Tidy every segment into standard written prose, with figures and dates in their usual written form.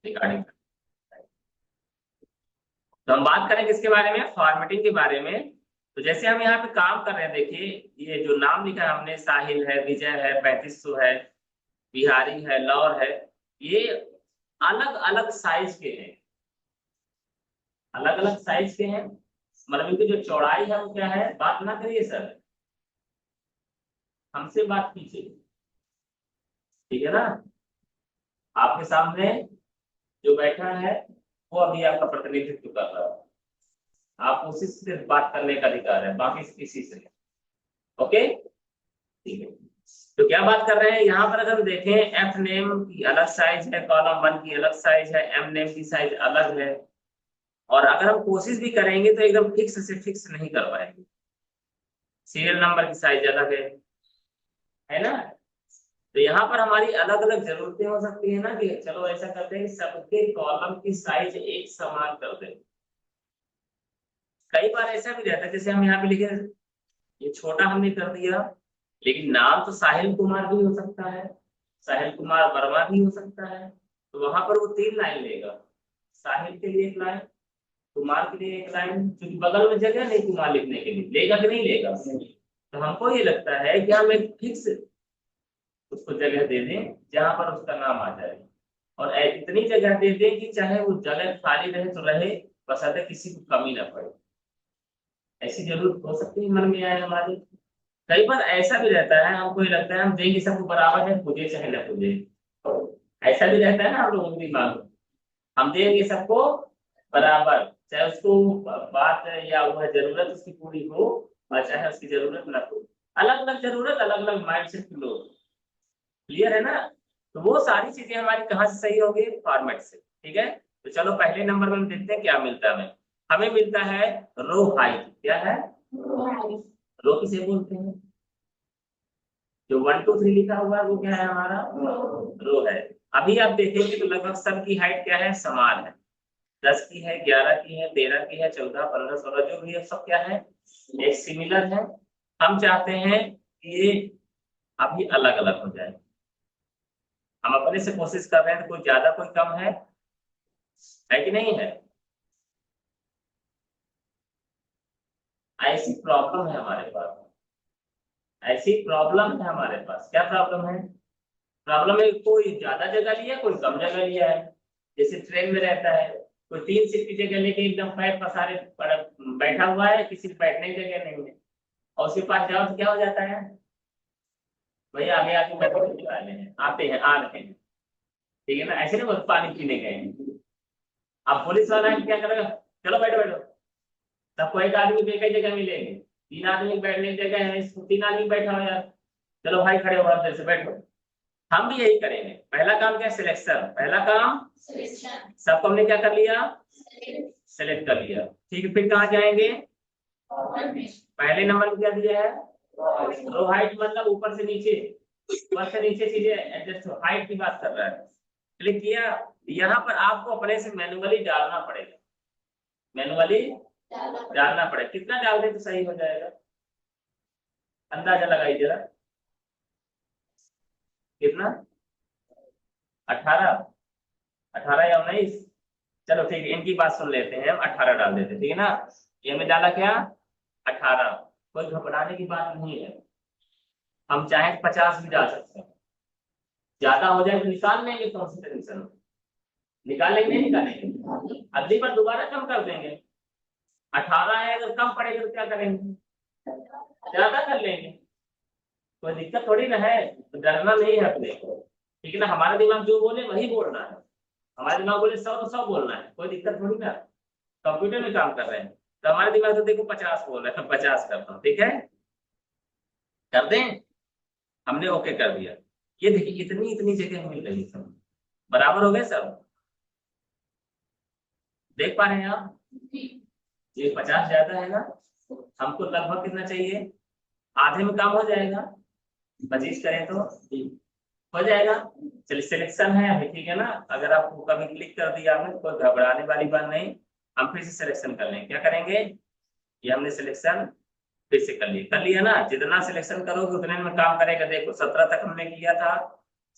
Regarding. तो हम बात करें किसके बारे में, फॉर्मेटिंग के बारे में। तो जैसे हम यहाँ पे काम कर रहे हैं, देखिए ये जो नाम लिखा है हमने, साहिल है, विजय है, 3500 है, बिहारी है, लौर है, ये अलग अलग साइज के हैं, अलग अलग साइज के हैं। मतलब इनकी जो चौड़ाई है वो क्या है, बात ना करिए सर, हमसे बात कीजिए, ठीक है ना। आपके सामने जो बैठा है वो अभी आपका प्रतिनिधित्व कर रहा है, आप उसी से बात करने का अधिकार है, बाकी किसी से नहीं। ओके, ठीक है। तो क्या बात कर रहे हैं यहाँ पर, अगर देखें एफ नेम की अलग साइज है, कॉलम 1 की अलग साइज है, एम नेम की साइज अलग है। और अगर हम कोशिश भी करेंगे तो एकदम फिक्स से फिक्स नहीं कर पाएंगे, सीरियल नंबर की साइज अलग है ना। तो यहाँ पर हमारी अलग अलग जरूरतें हो सकती है ना, कि चलो ऐसा करते हैं कि सबके कॉलम की साइज एक समान कर दें। कई बार ऐसा भी रहता है, जैसे हम यहाँ पे लिखे, ये छोटा हमने कर दिया, लेकिन नाम तो साहिल कुमार भी हो सकता है, साहिल कुमार वर्मा भी हो सकता है। तो वहां पर वो 3 लाइन लेगा, साहिल के लिए 1 लाइन, कुमार के लिए 1 लाइन, क्योंकि बगल में जगह नहीं कुमार लिखने के लिए, लेगा कि नहीं लेगा। तो हमको ये लगता है कि हम एक फिक्स उसको जगह दे दें जहां पर उसका नाम आ जाए, और इतनी जगह दे दें कि चाहे वो जगह खाली रहे तो रहे, बशर्ते किसी को कमी ना पड़े। ऐसी जरूरत हो सकती है मन में आए हमारे। कई बार ऐसा भी रहता है, हमको ये लगता है हम देंगे सबको बराबर है, पूजे चाहे न पूजे, ऐसा भी रहता है ना हम लोगों के दिमाग में। हम देंगे सबको बराबर, चाहे उसको बात या वह जरूरत उसकी पूरी हो, और चाहे उसकी जरूरत न हो। अलग अलग जरूरत, अलग अलग माइंडसेट के लोग, क्लियर है ना। तो वो सारी चीजें हमारी कहाँ से सही होगी, फॉर्मेट से, ठीक है। तो चलो पहले नंबर में हम देखते हैं क्या मिलता है हमें। हमें मिलता है रो हाइट, क्या है, रो किसे बोलते हैं, जो 1 2 3 लिखा हुआ है वो क्या है हमारा, रो है। अभी आप देखेंगे तो लगभग सबकी हाइट क्या है, समान है। 10 की है, 11 की है, 13 की है, 14 15 16 जो भी है सब क्या है, एक सिमिलर है। हम चाहते हैं कि ये अभी अलग अलग हो जाए। हम अपने से कोशिश कर रहे हैं, तो कोई ज्यादा कोई कम है कि नहीं है। ऐसी प्रॉब्लम है हमारे पास, ऐसी प्रॉब्लम है हमारे पास, क्या प्रॉब्लम है, प्रॉब्लम है कोई ज्यादा जगह लिया, कोई कम जगह लिया है। जैसे ट्रेन में रहता है, कोई 3 सीट की जगह लेके एकदम पैर पसारे बैठा हुआ है, किसी को बैठने की जगह नहीं है, और उसके पास जाओ तो क्या हो जाता है, भैया आगे आके बैठो, वाले हैं आते हैं आ रहे हैं, ठीक है ना। ऐसे नहीं बस पानी पीने गए हैं। अब पुलिस वाला है क्या करेगा, चलो बैठो बैठो, सबको एक आदमी पे कई जगह मिलेंगे, 3 आदमी बैठने की जगह है, इसको 3 आदमी बैठा हो यार, चलो भाई खड़े हो आप से बैठो। हम भी यही करेंगे, पहला काम क्या है, सिलेक्शन, पहला काम सबको हमने क्या कर लिया, सेलेक्ट कर लिया, ठीक है। फिर कहाँ जाएंगे, पहले नंबर पे क्या दिया है, रो हाइट, मतलब ऊपर से नीचे, ऊपर से नीचे चीजें एडजस्ट, हाइट की बात कर रहा है। क्लिक किया, यहाँ पर आपको अपने से मैनुअली डालना पड़ेगा, मैनुअली डालना पड़ेगा, कितना डाल दे तो सही हो जाएगा, अंदाजा लगाइए जरा, कितना, 18, 18 या 19, चलो ठीक है, इनकी बात सुन लेते हैं, हम 18 डाल देते हैं, ठीक है ना। ये हमने डाला क्या, 18, कोई घबराने की बात नहीं है, हम चाहे 50 भी डाल सकते हैं, ज्यादा हो जाए तो निकाल लेंगे, कौन सी टेंशन, निकालेंगे निकालेंगे, अगली बार दोबारा कम कर देंगे। 18 है, अगर कम पड़ेगा तो क्या करेंगे, ज्यादा कर लेंगे, कोई दिक्कत थोड़ी ना है। तो डरना नहीं है अपने को, ठीक है ना, हमारा दिमाग जो बोले वही बोलना है, हमारे दिमाग बोले 100 तो 100 बोलना है, कोई दिक्कत थोड़ी ना। कंप्यूटर में काम कर रहे हैं, तो हमारे दिमाग तो देखो 50 बोल रहे हैं, 50 करता हूँ, ठीक है, कर दें। हमने ओके कर दिया, ये देखिए इतनी इतनी जगह मिल रही है सब, बराबर हो गए सब, देख पा रहे हैं आप, ये 50 ज्यादा है ना, हमको लगभग कितना चाहिए, आधे में काम हो जाएगा, 25 करें तो हो जाएगा। चलिए सिलेक्शन है अभी, ठीक है ना। अगर आपको कभी क्लिक कर दिया आपने तो कोई घबराने वाली बात नहीं, हम फिर से सिलेक्शन कर लेंगे, क्या करेंगे, ये हमने सिलेक्शन फिर से कर लिया ना, जितना सिलेक्शन करोगे उतने में काम करेगा। देखो 17 तक हमने किया था,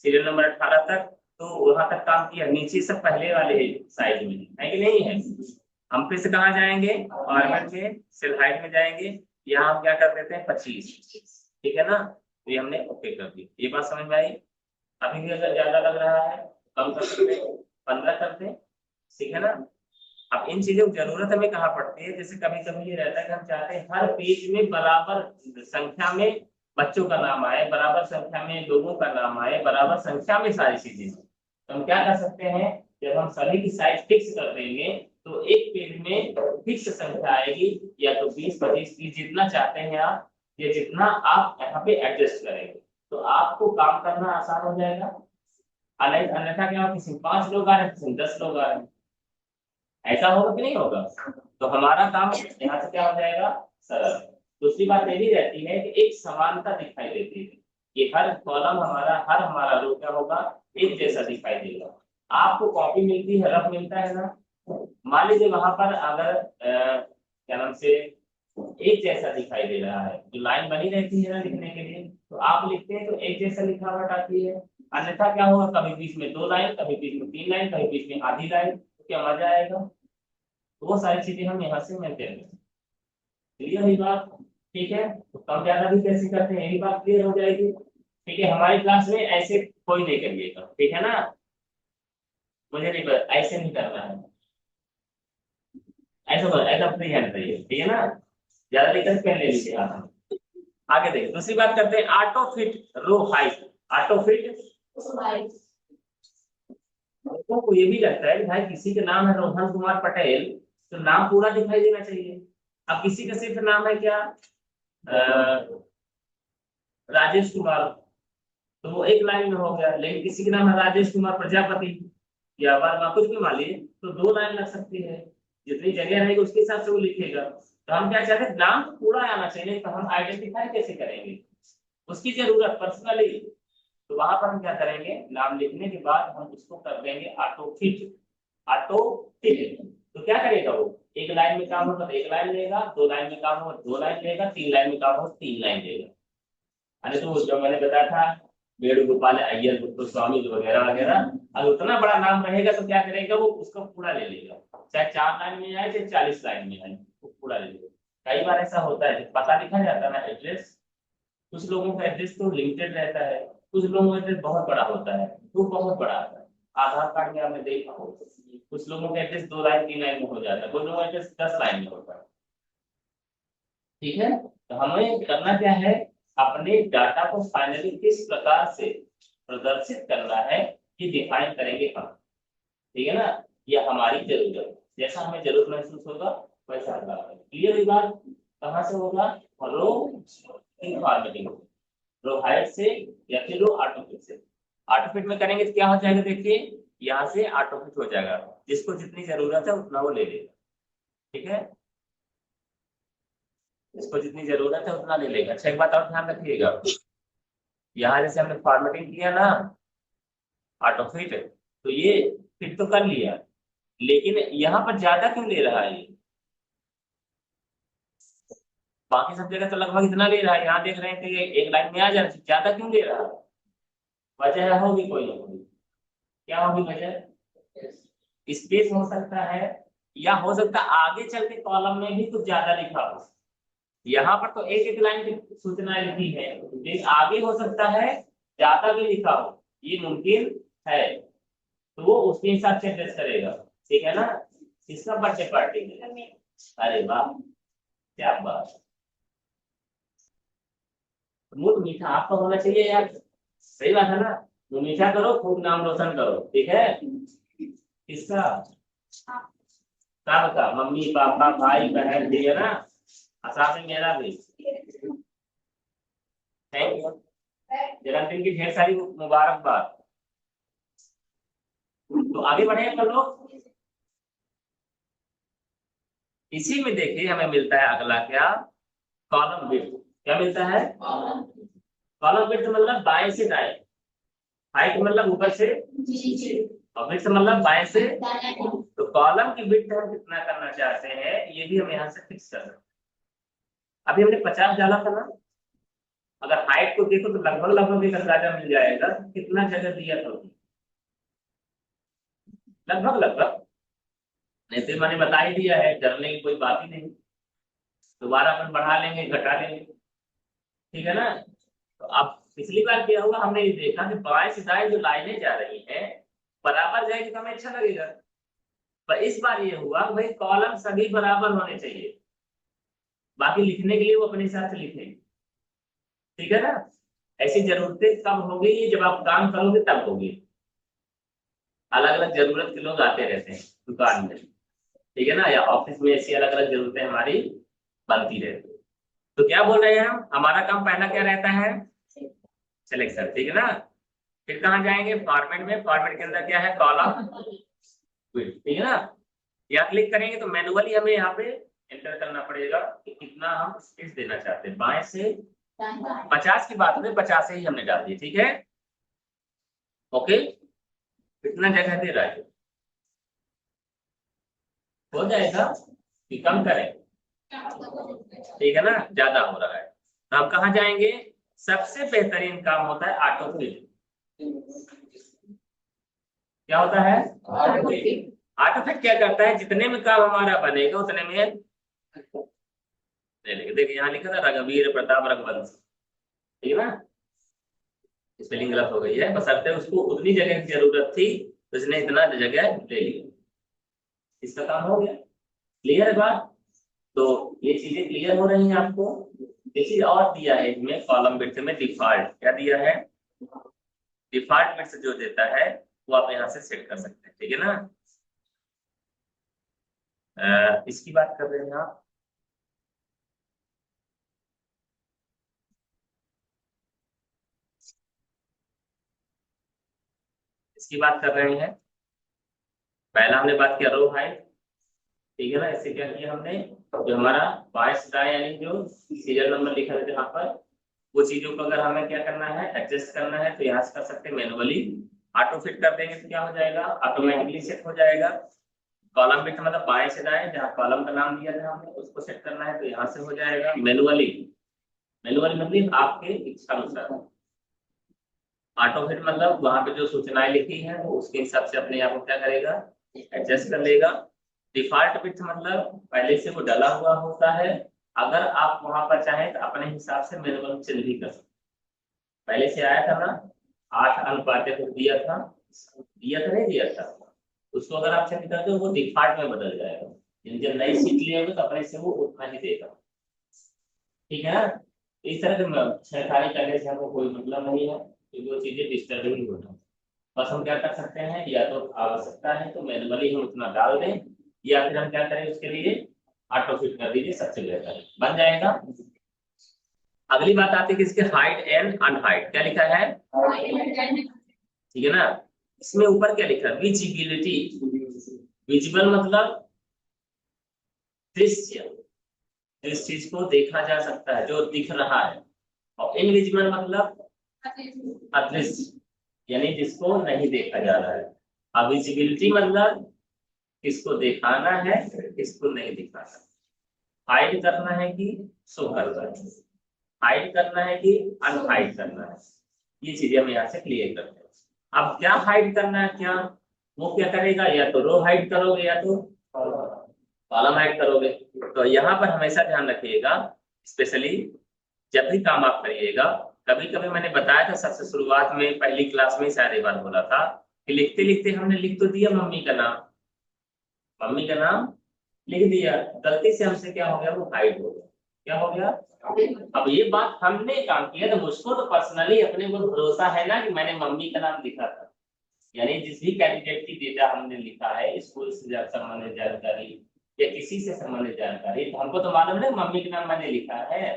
सीरियल नंबर 18 तक, तो वहां तक काम किया, नीचे सब पहले वाले साइज में है कि नहीं है। हम फिर से कहाँ जाएंगे, फॉर्मेट में सेल हाइट में जाएंगे, यहाँ हम क्या कर देते हैं 25, ठीक है ना। तो ये हमने ओके कर दी, ये बात समझ में आई। अभी भी अगर ज्यादा लग रहा है कम कर सकते हैं, 15 कर दें, ठीक है ना। अब इन चीजों की जरूरत हमें कहाँ पड़ती है, जैसे कभी कभी ये रहता है कि हम चाहते हैं हर पेज में बराबर संख्या में बच्चों का नाम आए, बराबर संख्या में लोगों का नाम आए, बराबर संख्या में सारी चीजें। तो हम क्या कर सकते हैं, जब हम सभी की साइज फिक्स कर देंगे तो एक पेज में फिक्स संख्या आएगी, या तो 20, 25, 30 जितना चाहते हैं आप, या जितना आप यहाँ पे एडजस्ट करेंगे, तो आपको काम करना आसान हो जाएगा। अन्यथा क्या, किसी 5 लोग आ रहे हैं, किसी 10 लोग आ रहे हैं, ऐसा होगा कि नहीं होगा। तो हमारा काम यहाँ से क्या हो जाएगा, सरल। दूसरी बात ये भी रहती है कि एक समानता दिखाई देती है कि हर कॉलम हमारा, हर हमारा रो क्या होगा, एक जैसा दिखाई देगा। आपको कॉपी मिलती है, रफ मिलता है ना, मान लीजिए वहां पर अगर क्या नाम से एक जैसा दिखाई दे रहा है, जो लाइन बनी रहती है ना लिखने के लिए, तो आप लिखते हैं तो एक जैसा लिखावट आती है। अन्यथा क्या होगा, कभी बीच में 2 लाइन, कभी बीच में 3 लाइन, कभी बीच में आधी लाइन, तो क्या मजा आएगा। तो वो सारी चीजें हम यहाँ से मेंटेन करें। क्लियर हुई बात, ठीक है। तो कम ज्यादा भी कैसे करते हैं, यही बात क्लियर हो जाएगी। ठीक है, हमारी क्लास में ऐसे कोई नहीं करिएगा, ठीक है ना। मुझे नहीं पता, ऐसे नहीं करना है, ऐसा करो, ऐसा फ्री हैंड करिए, ठीक है ना। ज्यादा दिक्कत पेन ले लीजिए आप। आगे देखिए, दूसरी बात करते हैं, auto fit row height. Auto fit, लोगों को ये भी लगता है कि भाई किसी का नाम है रोहन कुमार पटेल, तो नाम पूरा दिखाई देना चाहिए। अब किसी का सिर्फ नाम है क्या, राजेश कुमार, तो वो एक लाइन में हो गया। लेकिन किसी का नाम है राजेश कुमार प्रजापति या वर्मा, कुछ भी मान लीजिए, तो 2 लाइन लग सकती है। जितनी जगह रहेगी उसके हिसाब से वो लिखेगा। तो हम क्या चाहते हैं, नाम तो पूरा आना चाहिए, तो हम आइडेंटिफाई कैसे करेंगे, उसकी जरूरत पर्सनली। तो वहां पर हम क्या करेंगे, नाम लिखने के बाद हम उसको कर देंगे ऑटो फिट। ऑटो फिट तो क्या करेगा वो, एक लाइन में काम होगा तो 1 लाइन लेगा, 2 लाइन में काम होगा 2 लाइन लेगा, 3 लाइन में काम होगा 3 लाइन लेगा। अरे तो जो मैंने बताया था, वेणुगोपाल अय्यर गोस्वामी वगैरह वगैरह, अगर उतना बड़ा नाम रहेगा तो क्या करेगा, वो उसको पूरा ले लेगा, चाहे 4 लाइन में आए चाहे 40 लाइन में आए, वो पूरा ले लेगा। कई बार ऐसा होता है, जब पता लिखा जाता है ना एड्रेस, कुछ लोगों का एड्रेस तो लिमिटेड रहता है, कुछ लोगों का एड्रेस बहुत बड़ा होता है, तो बहुत बड़ा आता है। आधार कार्ड में आपने देखा हो, कुछ लोगों का एड्रेस 2 लाइन 3 लाइन में हो जाता है, कुछ लोगों का एड्रेस 10 लाइन में होता है, ठीक है। तो हमें करना क्या है, अपने डाटा को फाइनली किस प्रकार से प्रदर्शित करना है, ये डिफाइन करेंगे हम, ठीक है ना। ये हमारी जरूरत, जैसा हमें जरूरत महसूस होगा वैसा होगा। क्लियर हुई बात। कहाँ से होगा, रो फॉर्मेटिंग, रो हाइट से या फिर रो ऑटोफिट से। ऑटोफिट में करेंगे तो क्या हो जाएगा, देखिए यहाँ से ऑटोफिट हो जाएगा, जिसको जितनी जरूरत है उतना वो ले लेगा, ठीक है। इसको जितनी जरूरत है उतना ले लेगा। अच्छा, एक बात और ध्यान रखिएगा, यहाँ जैसे हमने फॉर्मेटिंग किया ना ऑटो फिट, तो ये फिट तो कर लिया, लेकिन यहाँ पर ज्यादा क्यों ले रहा है ये, बाकी सब जगह तो लगभग इतना ले रहा है, यहाँ देख रहे हैं कि ये एक लाइन में आ जा, ज्यादा क्यों ले रहा है, वजह होगी कोई ना कोई। क्या होगी वजह, स्पेस हो सकता है, या हो सकता है आगे चल के कॉलम में भी कुछ ज्यादा लिखा हो। यहाँ पर तो एक एक लाइन की सूचना लिखी है, लेकिन आगे हो सकता है ज्यादा भी लिखा हो, ये मुमकिन है। तो वो उसके हिसाब से एडजस्ट करेगा, ठीक है ना। किसका बर्थडे पार्टी है, अरे वाह, क्या बात। मुंह मीठा आपका होना चाहिए यार, सही बात है ना। मुंह मीठा करो, खूब नाम रोशन करो, ठीक है। किसका, सबका, मम्मी पापा भाई बहन भी है ना, और साथ में मेरा भी। थैंक यू, जन्मदिन की ढेर सारी मुबारकबाद। तो आगे बढ़े हम लोग, इसी में देखिए हमें मिलता है अगला क्या, कॉलम विड्थ। क्या मिलता है, कॉलम विड्थ मतलब बाएं से दाएं, हाइट मतलब ऊपर से और विड्थ मतलब बाएं से। तो कॉलम की विड्थ हम कितना करना चाहते हैं, ये भी हम यहाँ से फिक्स कर सकते हैं। अभी हमने 50 डाला था ना, अगर हाइट को देखो तो लगभग लगभग एक अंदाजा मिल जाएगा कितना जगह दिया था उसने। लगभग लगभग, नहीं तो मैंने बता ही दिया है, डरने की कोई बात ही नहीं। दोबारा अपन बढ़ा लेंगे घटा लेंगे, ठीक है ना। तो अब पिछली बार क्या हुआ, हमने ये देखा कि बाएं से दाएं जो लाइनें जा रही हैं बराबर जाएगी तो हमें अच्छा लगेगा। पर इस बार ये हुआ कि भाई कॉलम सभी बराबर होने चाहिए, बाकी लिखने के लिए वो अपने हिसाब से लिखेंगे, ठीक है ना। ऐसी जरूरतें कब होगी, ये जब आप काम करोगे तब होगी। अलग अलग जरूरत के लोग आते रहते हैं दुकान में, ठीक है ना, या ऑफिस में, ऐसी अलग अलग जरूरतें हमारी बनती रहती है। तो क्या बोल रहे हैं हम, हमारा काम पहला क्या रहता है, सिलेक्शन, ठीक है ना। फिर कहाँ जाएंगे, फॉर्मेट में, फॉर्मेट के अंदर क्या है, कॉलम, ठीक है ना। या क्लिक करेंगे तो मैनुअली हमें यहाँ पे एंटर करना पड़ेगा कि कितना हम स्पेस देना चाहते हैं। बाएं से 50 की बात में 50 ही हमने डाल दी, ठीक है। ओके, कितना जगह दे रहा है, हो जाएगा कि कम करें, ठीक है ना, ज्यादा हो रहा है। तो हम कहाँ जाएंगे, सबसे बेहतरीन काम होता है ऑटो फिल। क्या होता है, ऑटो फिल। ऑटो फिल क्या करता है, जितने में काम हमारा बनेगा उतने में ले लेंगे। देखिए यहाँ लिखा था रघुवीर प्रताप रघुवंश, ठीक है ना, स्पेलिंग गलत हो गई है, बशर्ते उसको उतनी जगह की जरूरत थी तो इसने इतना जगह ले लिया, इसका काम हो गया। क्लियर है बात। तो ये चीजें क्लियर हो रही हैं आपको। एक चीज और दिया है इसमें, कॉलम विड्थ में डिफॉल्ट क्या दिया है, डिफॉल्ट विड्थ जो देता है वो आप यहाँ से सेट कर सकते हैं, ठीक है ना। इसकी बात कर रहे हैं आप, इसकी बात कर रहे हैं। पहला हमने बात किया रो हाइट, ठीक है ना। इससे क्या किया हमने, जो हमारा बायस था यानी जो सीरियल नंबर लिखा था यहाँ पर, वो चीजों को अगर हमें क्या करना है, एडजस्ट करना है, तो यहाँ से कर सकते हैं मैनुअली। ऑटो फिट कर देंगे तो क्या हो जाएगा, ऑटोमेटिकली सेट हो जाएगा। कॉलम फिट मतलब बाएं से दाएं, जहाँ कॉलम का नाम दिया था हमने उसको सेट करना है तो यहाँ से हो जाएगा मैनुअली। मैनुअली मतलब आपके इच्छा अनुसार। ऑटो फिट मतलब वहां पे जो सूचनाएं लिखी है वो उसके हिसाब से अपने आप को क्या करेगा, एडजस्ट कर लेगा। डिफॉल्ट विड्थ मतलब पहले से वो डला हुआ होता है, अगर आप वहां पर चाहें तो अपने हिसाब से मैनुअल चेंज भी कर सकते। पहले से आया था ना, 8 अनुपात को दिया था, दिया था नहीं दिया था, उसको अगर आप चेंज करते हो वो डिफॉल्ट में बदल जाएगा। यानी जब नई सीट लिए तो अपने से वो उतना ही देगा, ठीक है ना। इस तरह से छेड़खानी करने से हमको कोई मतलब नहीं है, क्योंकि वो चीजें डिस्टर्ब ही होना। बस हम क्या कर सकते हैं, या तो आवश्यकता है तो मैनुअली हम उतना डाल दें, या फिर हम क्या करें उसके लिए ऑटो फिट कर दीजिए, सबसे बेहतर बन जाएगा। अगली बात आती है कि इसके हाइट एंड अनहाइट क्या लिखा है, ठीक है ना। इसमें ऊपर क्या लिखा है, विजिबिलिटी। विजिबल मतलब दृश्य, जिस चीज को देखा जा सकता है, जो दिख रहा है। और इनविजिबल मतलब अदृश्य, यानी जिसको नहीं देखा जा रहा है। अब विजिबिलिटी मतलब किसको दिखाना है, किसको नहीं दिखाना, हाइड करना है कि शो करना है, हाइड करना है कि अनहाइड करना है, ये चीजें हम यहाँ से क्लियर करते हैं। अब क्या हाइड करना है, क्या वो क्या करेगा, या तो रो हाइड करोगे या तो कॉलम हाइड करोगे। तो यहाँ पर हमेशा ध्यान रखिएगा, स्पेशली जब भी काम आप करिएगा, कभी कभी मैंने बताया था सबसे शुरुआत में पहली क्लास में शायद एक बार बोला था कि लिखते लिखते हमने लिख तो दिया मम्मी का नाम, मम्मी का नाम लिख दिया, गलती से हमसे क्या हो गया, वो हाइड हो गया। क्या हो गया, अब ये बात हमने काम किया तो मुझको तो पर्सनली अपने को भरोसा है ना कि मैंने मम्मी का नाम लिखा था। यानी जिस भी कैंडिडेट की डेटा हमने लिखा है, स्कूल से संबंधित जानकारी या किसी से संबंधित जानकारी, तो हमको तो मालूम है मम्मी का नाम मैंने लिखा है।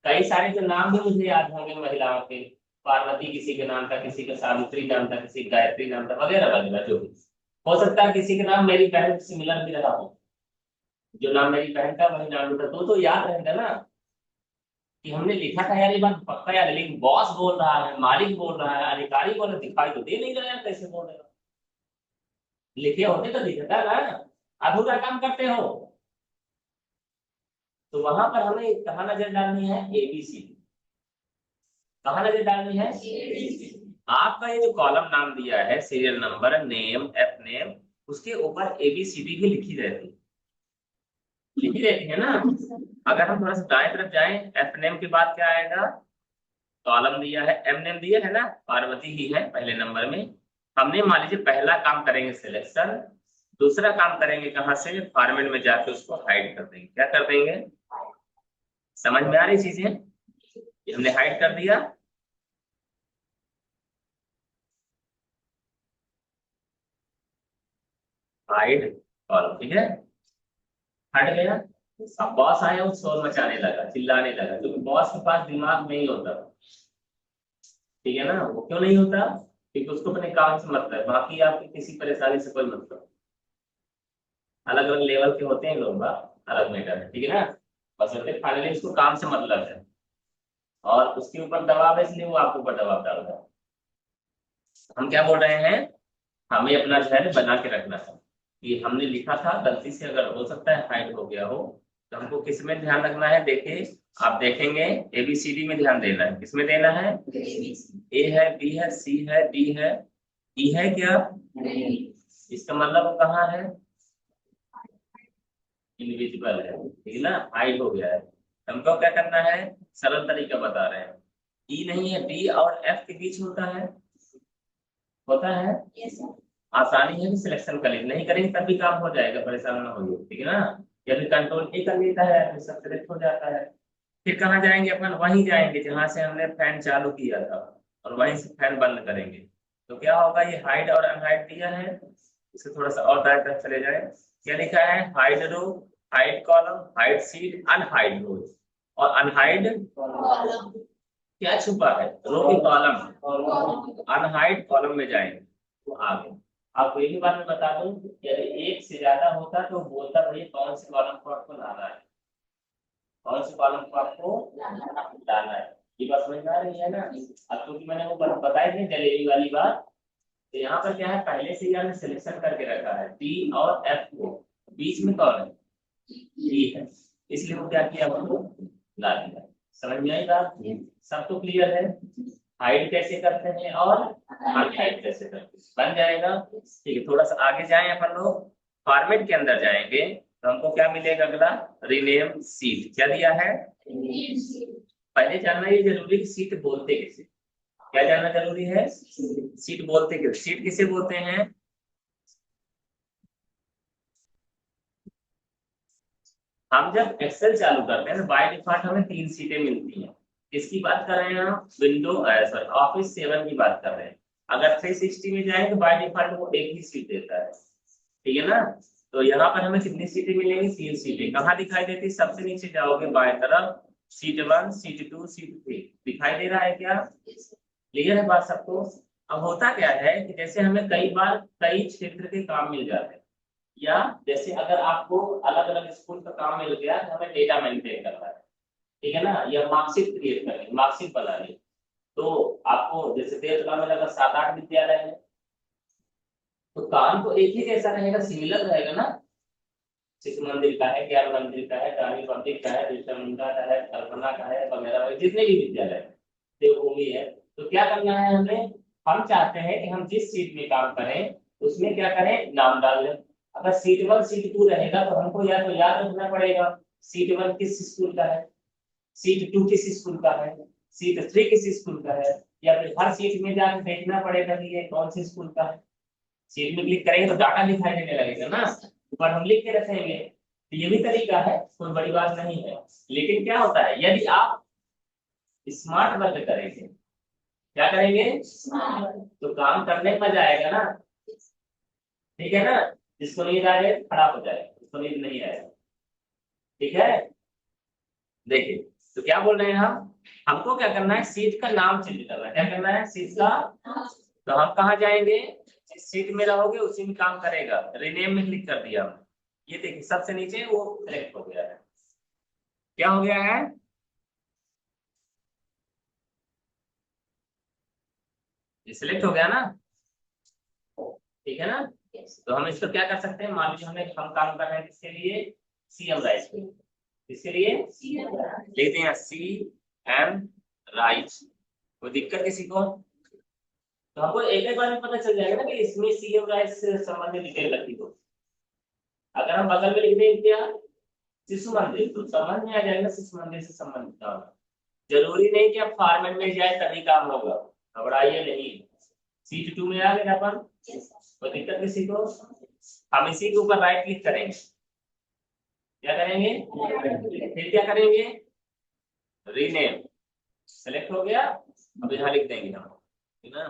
कई सारे जो नाम भी मुझे याद होंगे महिलाओं के, पार्वती किसी के नाम था, किसी का सावित्री नाम था, किसी का गायत्री नाम था, वगैरह वगैरह जो भी हो सकता है। किसी का नाम मेरी बहन से सिमिलर भी रहा हो, जो नाम मेरी बहन का वही नाम था, तो याद रहेगा ना कि हमने लिखा था यार, ये बात पक्का याद है। लेकिन बॉस बोल रहा है, मालिक बोल रहा है, अधिकारी बोल रहा है, दिखाई तो दे नहीं रहा है, कैसे बोल रहे हो, लिखे होते तो दिखता ना, अधूरा काम करते हो। तो वहां पर हमें कहा नजर डालनी है, एबीसी। कहाँ नजर डालनी है, आपका ये जो कॉलम नाम दिया है serial number name F name, उसके ऊपर ABCD भी लिखी रहती है ना। अगर हम थोड़ा सा दाएं तरफ जाएं, एफ नेम के बाद क्या आएगा, कॉलम दिया है, एम नेम दिया है ना, पार्वती ही है पहले नंबर में। हमने मान लीजिए पहला काम करेंगे सिलेक्शन, दूसरा काम करेंगे कहाँ से, फॉर्मेट में जाके उसको हाइड कर देंगे। क्या कर देंगे, समझ में आ रही चीजें, ये हमने हाइड कर दिया। हाइड कॉलम, ठीक है, हट गया। अब बॉस आया, वो शोर मचाने लगा, चिल्लाने लगा, क्योंकि बॉस के पास दिमाग नहीं होता, ठीक है ना। वो क्यों नहीं होता, क्योंकि उसको अपने काम से मतलब है, बाकी आपकी किसी परेशानी से कोई मतलब। अलग अलग लेवल के होते हैं लोग अलग मैटर है, ठीक है ना। बस फाइनली उसको काम से मतलब है, और उसके ऊपर दबाव है, इसलिए वो आपके ऊपर दबाव डाल रहा है। हम क्या बोल रहे हैं, हमें अपना जो है बना के रखना है। ये हमने लिखा था गलती से, अगर हो सकता है हाइड हो गया हो, तो हमको किस में ध्यान रखना है, देखिए आप देखेंगे ABCD में ध्यान देना है। किसमें देना है, A है, B है, C है, D है, E है क्या, इसका मतलब वो कहाँ है, इनविजिबल है, ठीक है ना, हाइड हो गया है। हमको क्या करना है, सरल तरीका बता रहे हैं। E नहीं है, D और F के बीच होता है, आसानी है कि सिलेक्शन कर ले, नहीं करेंगे तब भी काम हो जाएगा, परेशान ना होइए, ठीक है ना। यदि कंट्रोल A कर लेता है तो सब सिलेक्ट हो जाता है। फिर कहाँ जाएंगे अपन, वहीं जाएंगे जहां से हमने फैन चालू किया था, और वहीं से फैन बंद करेंगे। तो क्या होगा, ये हाइड और अनहाइड दिया है, इसे थोड़ा सा और दाएं तरफ चले जाए। क्या लिखा है, hide row, hide column, hide sheet, unhide row, और अनहाइड क्या छुपा है, रो की कॉलम, अनहाइड कॉलम में जाएंगे तो आगे। आपको ये भी बात मैं बता दूं, यदि एक से ज्यादा होता तो बोलता भैया कौन से कॉलम को आपको लाना है, कौन से कॉलम को आपको लाना है। ये बात समझ में आ रही है ना। अब क्योंकि मैंने वो बताई थी जलेबी वाली बात, तो यहाँ पर क्या है, पहले से ही हमने सिलेक्शन करके रखा है D और F को, बीच में कौन है, E है, इसलिए वो क्या किया, हमको ला दिया। समझ में आई बात, सब तो क्लियर है। हाइड कैसे करते हैं और अनहाइड कैसे करते हैं, बन जाएगा। ठीक है, थोड़ा सा आगे जाएं अपन लोग, फॉर्मेट के अंदर जाएंगे तो हमको क्या मिलेगा, अगला रीनेम सीट। क्या दिया है, पहले जानना ये जरूरी है कि सीट बोलते किसे, क्या जानना जरूरी है, सीट बोलते किसे, सीट किसे बोलते हैं। हम जब एक्सेल चालू करते हैं तो बाय डिफॉल्ट हमें 3 सीटें मिलती हैं। किसकी बात कर रहे हैं हम, विंडो सॉरी ऑफिस 7 की बात कर रहे हैं। अगर 360 में जाए तो बाय डिफॉल्ट वो एक ही सीट देता है, ठीक है ना। तो यहाँ पर हमें कितनी सीटें मिलेंगी, 3 सीटें। कहाँ दिखाई देती, सबसे नीचे जाओगे बाएं तरफ, सीट 1, सीट 2, सीट 3 दिखाई दे रहा है क्या, क्लियर है बात सबको। अब होता क्या है कि जैसे हमें कई बार कई क्षेत्र के काम मिल जाते हैं, या जैसे अगर आपको अलग अलग स्कूल का काम मिल गया तो हमें डेटा मेंटेन करना है, ठीक है ना, या मार्कशीट क्रिएट करनी, मार्कशीट बनानी। तो आपको जैसे देवतला में अगर 7-8 विद्यालय है, तो काम तो एक ही जैसा रहेगा, सिमिलर रहेगा ना। शिशु मंदिर का है, ज्ञान मंदिर का है, गांधी मंदिर का है, बिरसा मुंडा का है, कल्पना का है, वगैरह वगैरह जितने भी विद्यालय हैं, देवभूमि है। तो क्या करना है हमें, हम चाहते हैं कि हम जिस सीट में काम करें उसमें क्या करें, नाम डाल दें। अगर सीट 1 सीट 2 रहेगा तो हमको या तो याद रखना पड़ेगा सीट 1 किस स्कूल का है, सीट 2 किस स्कूल का है, सीट 3 किस स्कूल का है, या फिर हर सीट में जाकर देखना पड़ेगा कि ये कौन से स्कूल का है। सीट में क्लिक करेंगे तो डाटा दिखाई देने लगेगा ना, ऊपर हम लिख के रखेंगे। तो ये भी तरीका है, कोई बड़ी बात नहीं है। लेकिन क्या होता है, यदि आप स्मार्ट वर्क करेंगे, क्या करेंगे, तो काम करने में मजा आएगा ना, ठीक है ना। जिसको नींद आ जाए खड़ा हो जाए, जिसको नींद नहीं आएगा, ठीक है। देखिए, तो क्या बोल रहे हैं हम, हमको क्या करना है, सीट का नाम चेंज करना है। क्या करना है, सीट का, तो हम कहाँ जाएंगे, जिस सीट में रहोगे उसी में काम करेगा, रिनेम में क्लिक कर दिया हमने। ये देखिए सबसे नीचे वो सिलेक्ट हो गया है, क्या हो गया है, ये सिलेक्ट हो गया ना, ठीक है ना। तो हम इसको क्या कर सकते हैं, मान लीजिए हम काम कर रहे हैं किसके लिए, CM राइट पे, किसके लिए, लिखते हैं CM राइट। कोई दिक्कत किसी को, तो हमको एक एक बार में पता चल जाएगा ना कि इसमें सीएम राइट से संबंधित डिटेल रखी हो। अगर हम बगल में लिख दें क्या, शिशु मंदिर, तो समझ में आ जाएगा शिशु मंदिर से संबंधित काम। जरूरी नहीं कि अब फॉर्मेट में जाए तभी काम होगा, घबराइए नहीं। सीट 2 में आ गए अपन, कोई दिक्कत किसी को। हम इसी के ऊपर राइट क्लिक करेंगे, क्या करेंगे, फिर क्या करेंगे, रीनेम, सेलेक्ट हो गया। अब यहाँ लिख देंगे हम, है ना।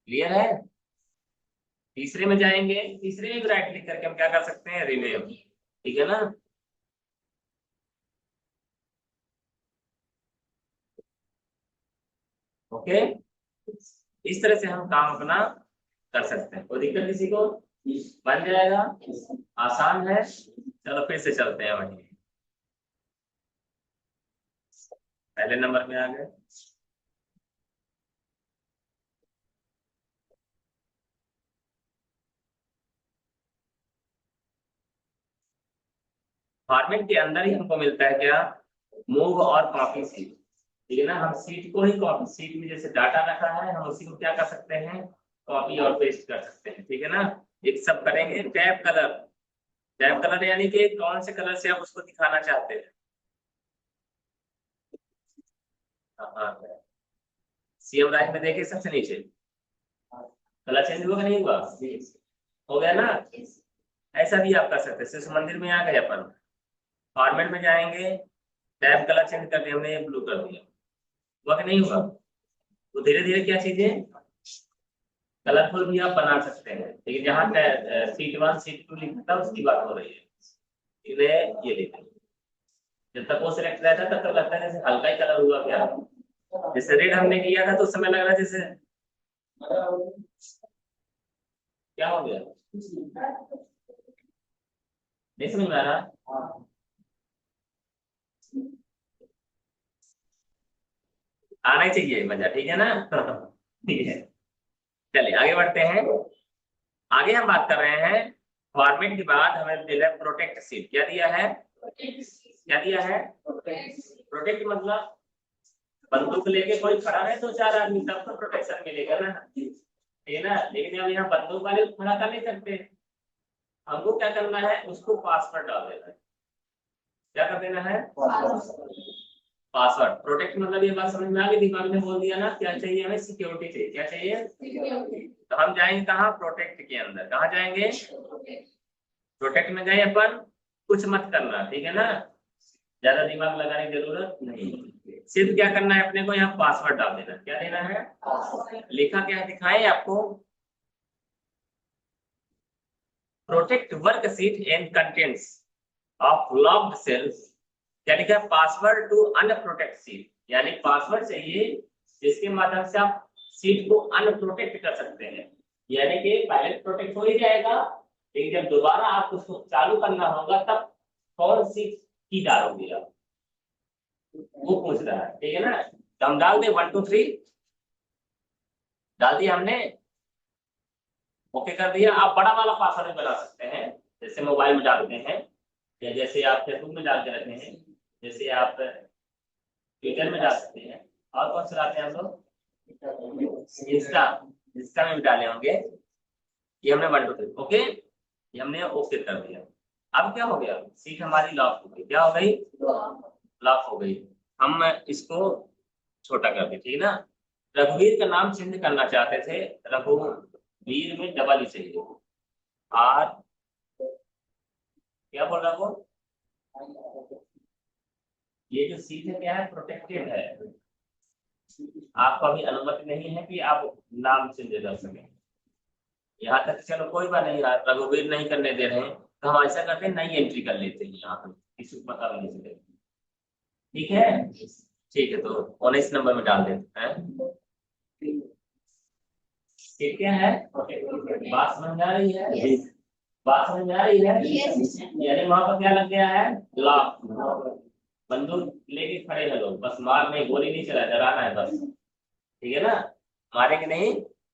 क्लियर है। तीसरे में जाएंगे, तीसरे में राइट क्लिक करके हम क्या कर सकते हैं, रीनेम, ठीक है ना। ओके, इस तरह से हम काम अपना कर सकते हैं, कोई दिक्कत किसी को, बन जाएगा, आसान है। चलो फिर से चलते हैं वहीं, पहले नंबर में आ गए। फॉर्मेट के अंदर ही हमको मिलता है क्या, मूव और कॉपी सीट, ठीक है ना। हम सीट को ही कॉपी, सीट में जैसे डाटा रखा है हम उसी को क्या कर सकते हैं, कॉपी और पेस्ट कर सकते हैं, ठीक है ना। एक सब करेंगे, टैब कलर, टैब कलर यानी कि कौन से कलर से आप उसको दिखाना चाहते हैं। हाँ, सीएम राइट में देखिए सबसे नीचे कलर चेंज हुआ कि नहीं हुआ, हो गया ना। ऐसा भी आप कर सकते हैं। शिशु मंदिर में आ गए अपन, फॉर्मेट में जाएंगे, टैब कलर चेंज कर दिया हमने, ब्लू कर दिया, हुआ कि नहीं हुआ। तो धीरे धीरे क्या चीजें कलरफुल भी आप बना सकते हैं, लेकिन जहाँ सीट 1 सीट 2 लिखा था उसकी बात हो रही है, इसलिए ये लिखा। जब तक वो सिलेक्ट रहता है तब तक लगता है जैसे हल्का ही कलर हुआ क्या, जैसे रेड हमने किया था तो उस समय लग रहा है जैसे क्या हो गया, नहीं समझ में आ रहा। आना ही चाहिए मजा, ठीक है ना। ठीक है, चलिए आगे बढ़ते हैं। आगे हम बात कर रहे हैं, फॉर्मेट के बाद हमें दिया है प्रोटेक्ट सीट। क्या दिया है, क्या दिया है, प्रोटेक्ट मतलब बंदूक लेके कोई खड़ा है दो चार आदमी तब तो प्रोटेक्शन मिलेगा ना, ठीक है ना। लेकिन अब यहाँ बंदूक वाले को खड़ा कर नहीं सकते, हमको क्या करना है, उसको पासवर्ड डाल देना है। क्या कर देना है, पासवर्ड। प्रोटेक्ट मतलब ये बात समझ में आ गई, दिमाग ने बोल दिया ना, क्या चाहिए हमें, सिक्योरिटी चाहिए। क्या चाहिए, तो हम जाएंगे कहाँ, प्रोटेक्ट के अंदर। कहाँ जाएंगे, प्रोटेक्ट में गए अपन, कुछ मत करना, ठीक है ना, ज्यादा दिमाग लगाने की जरूरत नहीं। सिर्फ क्या करना है अपने को, यहाँ पासवर्ड डाल देना। क्या देना है, लिखा क्या है दिखाएं आपको, protect work sheet and contents of locked cells. क्या लिखा है, पासवर्ड टू अनप्रोटेक्ट सीट, यानी पासवर्ड चाहिए जिसके माध्यम से आप सीट को अनप्रोटेक्ट कर सकते हैं। यानी कि पहले प्रोटेक्ट हो ही जाएगा, लेकिन जब दोबारा आप उसको चालू करना होगा तब कौन सी की डालोगे आप, वो पूछ रहा है, ठीक है ना। तो हम डाल दे 1 2 3, डाल दिया हमने, ओके कर दिया। आप बड़ा वाला पासवर्ड बना सकते हैं, जैसे मोबाइल में डालते हैं, या जैसे आप फेसबुक में डाल के रखते हैं, जैसे आप ट्विटर में डाल सकते हैं, और कौन चलाते हैं हम लोग, इंस्टा, इंस्टा में भी डाले होंगे। ये हमने 1 2 3 ओके, ये हमने ओके कर दिया। अब क्या हो गया, सीट हमारी लॉक हो गई। क्या हो गई, लॉक हो गई। हम इसको छोटा कर दें, ठीक है ना। रघुवीर का नाम चेंज करना चाहते थे, रघुवीर में डबल ही चाहिए, आर, क्या बोल रहा वो, ये जो सीट है क्या है, प्रोटेक्टेड है, आपको अभी अनुमति नहीं है कि आप नाम चेंज कर सकें। यहाँ तक चलो कोई बात नहीं, रघुवीर नहीं करने दे रहे हैं तो हम ऐसा करते हैं, नई एंट्री कर लेते हैं यहाँ पे, किसी को पता नहीं चलेगा, ठीक है। ठीक है, तो 19 नंबर में डाल देते हैं। ठीक है, बात समझ में आ रही है, बात समझ में आ रही है। यानी वहां पर क्या लग गया है, लॉक, बंदूक लेके खड़े हैं लोग, बस मार नहीं, गोली नहीं चला, डराना है बस, ठीक है ना, मारेंगे नहीं।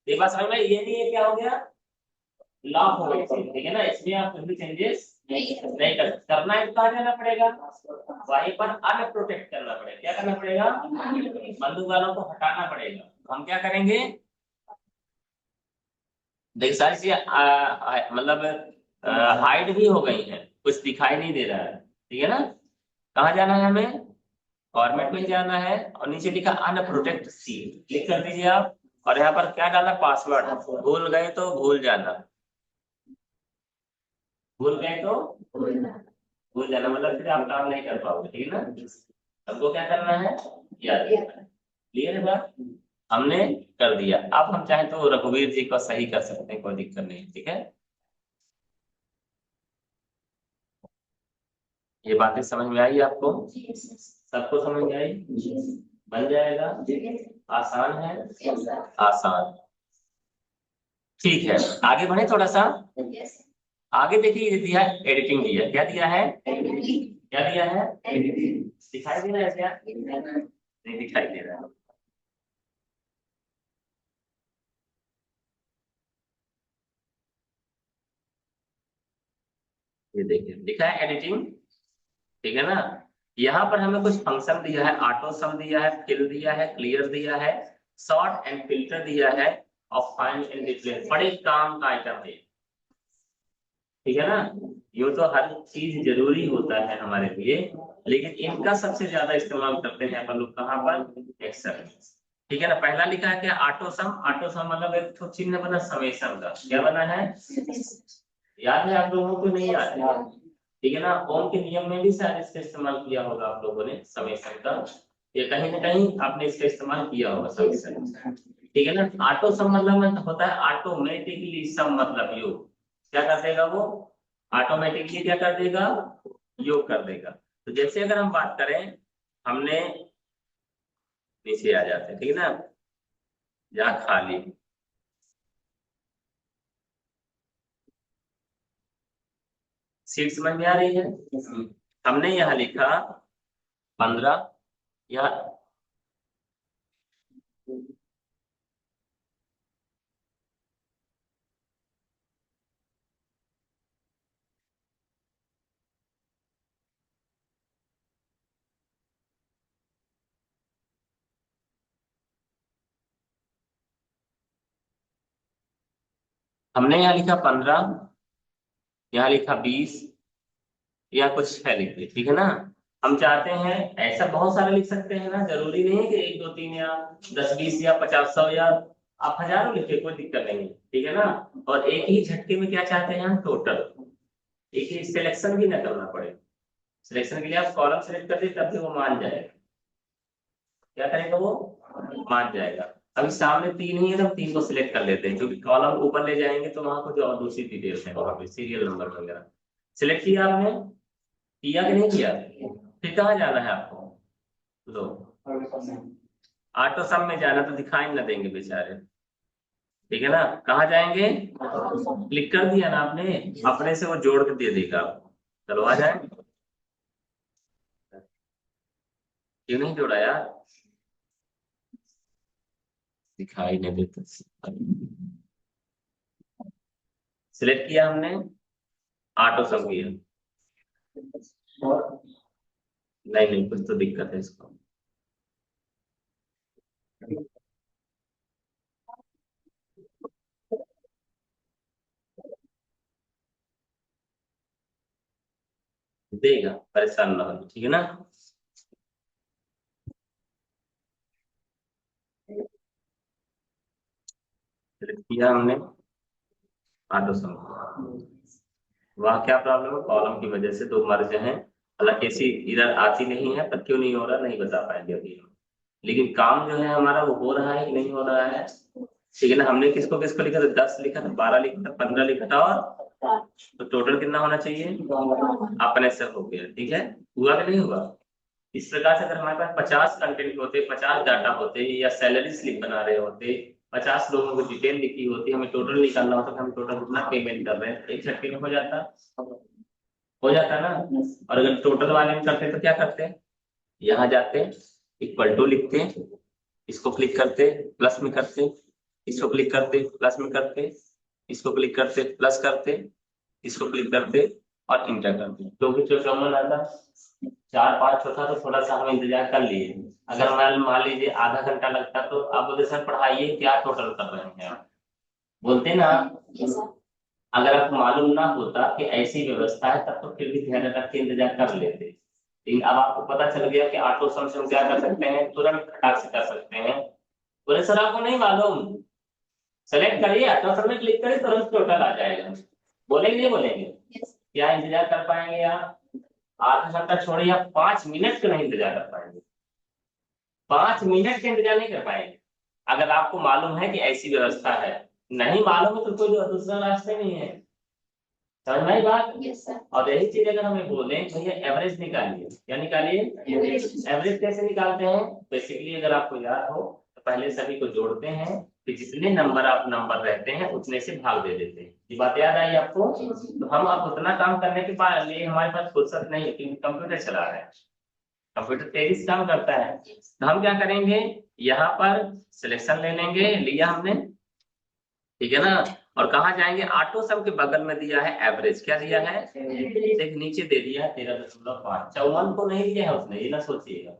ये बात समझ में, ये नहीं है क्या हो गया, लॉक हो गई, ठीक है ना। इसमें आप कुछ भी चेंजेस नहीं करना है तो कहाँ जाना पड़ेगा, वहीं पर अनप्रोटेक्ट करना पड़ेगा। क्या करना पड़ेगा, बंदूक वालों को हटाना पड़ेगा। तो हम क्या करेंगे, देख सारी चीजें मतलब हाइड भी हो गई है, कुछ दिखाई नहीं दे रहा है, ठीक है ना। कहाँ जाना है हमें, फॉर्मेट में जाना है और नीचे लिखा अनप्रोटेक्ट सी, क्लिक कर दीजिए आप। और यहाँ पर क्या डाला, पासवर्ड, भूल गए तो भूल जाना, भूल गए तो भूल जाना, मतलब फिर आप काम नहीं कर पाओगे, ठीक है ना। हमको क्या करना है, याद रखना है। क्लियर है बात, हमने कर दिया। अब हम चाहें तो रघुवीर जी को सही कर सकते हैं, कोई दिक्कत नहीं, ठीक है। ये बातें समझ में आई आपको, सबको समझ में आई, बन जाएगा, आसान है, आसान। ठीक है, आगे बढ़े थोड़ा सा। आगे देखिए, ये दिया है एडिटिंग, दिया क्या दिया है, क्या दिया है, दिखाई दे रहा है क्या, नहीं दिखाई दे रहा है। ये देखिए लिखा है एडिटिंग, ठीक है ना। यहाँ पर हमें कुछ फंक्शन दिया है, ऑटो सम दिया है, फिल दिया है, क्लियर दिया है, सॉर्ट एंड फिल्टर दिया है, और फाइंड एंड रिप्लेस, बड़े काम का आइटम है, ठीक है ना। ये तो हर चीज जरूरी होता है हमारे लिए, लेकिन इनका सबसे ज्यादा इस्तेमाल करते हैं अपन लोग कहाँ पर, एक्सेल। ठीक है ना। पहला लिखा है क्या, ऑटो सम, ऑटो सम मतलब एक तो चिन्ह बना समेशन का, क्या बना है, याद है आप लोगों को, नहीं याद है, ठीक है ना। ओम के नियम में भी शायद इसका इस्तेमाल किया होगा आप लोगों ने, समेशन का, या कहीं ना कहीं आपने इसका इस्तेमाल किया होगा समेशन, ठीक है ना। ऑटो सम मतलब में होता है ऑटोमेटिकली सम, मतलब योग, क्या कर देगा वो, ऑटोमेटिकली क्या कर देगा, योग कर देगा। तो जैसे अगर हम बात करें, हमने नीचे आ जाते हैं, ठीक है ना, जहाँ खाली, सीट समझ में आ रही है। हमने यहाँ लिखा 15, या हमने यहाँ लिखा 15, यहाँ लिखा 20, या कुछ है लिख दिया, ठीक है ना। हम चाहते हैं ऐसा बहुत सारे लिख सकते हैं ना, जरूरी नहीं है कि 1 2 3 या 10 20 या 50 100, या आप हजारों लिखे, कोई दिक्कत नहीं, ठीक है ना। और एक ही झटके में क्या चाहते हैं हम, टोटल, एक ही सिलेक्शन भी ना करना पड़े। सिलेक्शन के लिए आप कॉलम सेलेक्ट कर दे, तब भी वो मान जाएगा, क्या करेगा वो, मान जाएगा। अभी सामने 3 ही है तो 3 को सिलेक्ट कर लेते हैं, क्योंकि कॉलम ऊपर ले जाएंगे तो वहां कुछ और दूसरी डिटेल्स है, वहां पे सीरियल नंबर वगैरह। सिलेक्ट किया आपने, किया कि नहीं किया, फिर कहाँ जाना है आपको, लो ऑटो सम में जाना, तो दिखाई न देंगे बेचारे, ठीक है ना। कहाँ जाएंगे, क्लिक कर दिया ना आपने, अपने से वो जोड़ के दे देगा आपको। चलो आ जाए, क्यों नहीं जोड़ा यार, दिखाई नहीं देता। सिलेक्ट किया हमने, ऑटो सम किया, नहीं नहीं कुछ तो दिक्कत है इसको। देगा, परेशान ना हो, ठीक है ना। सिलेक्ट किया हमने, ऑटो सम, वहाँ क्या प्रॉब्लम है, कॉलम की वजह से दो मर्ज हैं, हालांकि ऐसी इधर आती नहीं है, पर क्यों नहीं हो रहा नहीं बता पाएंगे अभी हम। लेकिन काम जो है हमारा वो हो रहा है कि नहीं हो रहा है, ठीक है ना। हमने किसको किसको लिखा था, 10 लिखा था, 12 लिखा था, 15 लिखा था, और तो टोटल कितना होना चाहिए, अपने से हो गया, ठीक है। हुआ कि नहीं हुआ। इस प्रकार से अगर हमारे पास 50 कंटेंट होते, 50 डाटा होते, या सैलरी स्लिप बना रहे होते, 50 लोगों को डिटेल लिखी होती, हमें टोटल निकालना होता, तो हम टोटल कितना पेमेंट कर रहे हैं, एक झटके में हो जाता ना। और अगर टोटल वाले में करते तो क्या करते, यहाँ जाते, इक्वल टू लिखते, इसको क्लिक करते, प्लस में करते, इसको क्लिक करते, प्लस में करते, इसको क्लिक करते, प्लस करते, इसको क्लिक करते, और इंटर कर दिया, क्योंकि जो चौवन आता 4-5 होता तो थोड़ा सा हम इंतजार कर लिए। अगर मान लीजिए आधा घंटा लगता तो आप बोलते सर पढ़ाइए क्या टोटल कर रहे हैं आप, बोलते ना। अगर आपको मालूम ना होता कि ऐसी व्यवस्था है तब तो फिर भी ध्यान रख के इंतजार कर लेते, लेकिन अब आपको पता चल गया कि ऑटो सम से हम क्या कर सकते हैं, तुरंत खटाक से कर सकते हैं। बोले सर आपको नहीं मालूम, सेलेक्ट करिए ऑटो सम में क्लिक करिए तुरंत टोटल आ जाएगा। बोलेंगे नहीं बोलेंगे? क्या इंतजार कर पाएंगे आप? आधा घंटा छोड़िए, आप 5 मिनट का नहीं इंतजार कर पाएंगे, 5 मिनट का इंतजार नहीं कर पाएंगे। अगर आपको मालूम है कि ऐसी व्यवस्था है, नहीं मालूम है तो कोई दूसरा रास्ता नहीं है। समझ में आई बात? और यही चीज अगर हमें बोले भैया एवरेज निकालिए, क्या निकालिए? एवरेज कैसे निकालते हैं? बेसिकली अगर आपको याद हो तो पहले सभी को जोड़ते हैं, फिर जितने नंबर आप नंबर रहते हैं उतने से भाग दे देते हैं। ये बात याद आई आपको? तो हम अब उतना काम करने के बाद लिए हमारे पास फुर्सत नहीं है क्योंकि कंप्यूटर चला रहे हैं, कंप्यूटर तेजी से काम करता है। तो हम क्या करेंगे, यहाँ पर सिलेक्शन ले लेंगे, लिया हमने, ठीक है ना। और कहाँ जाएंगे, ऑटो सम के बगल में दिया है एवरेज, क्या दिया है? देख नीचे दे दिया है 13.5, 54 को नहीं दिया है उसने, ये ना सोचिएगा,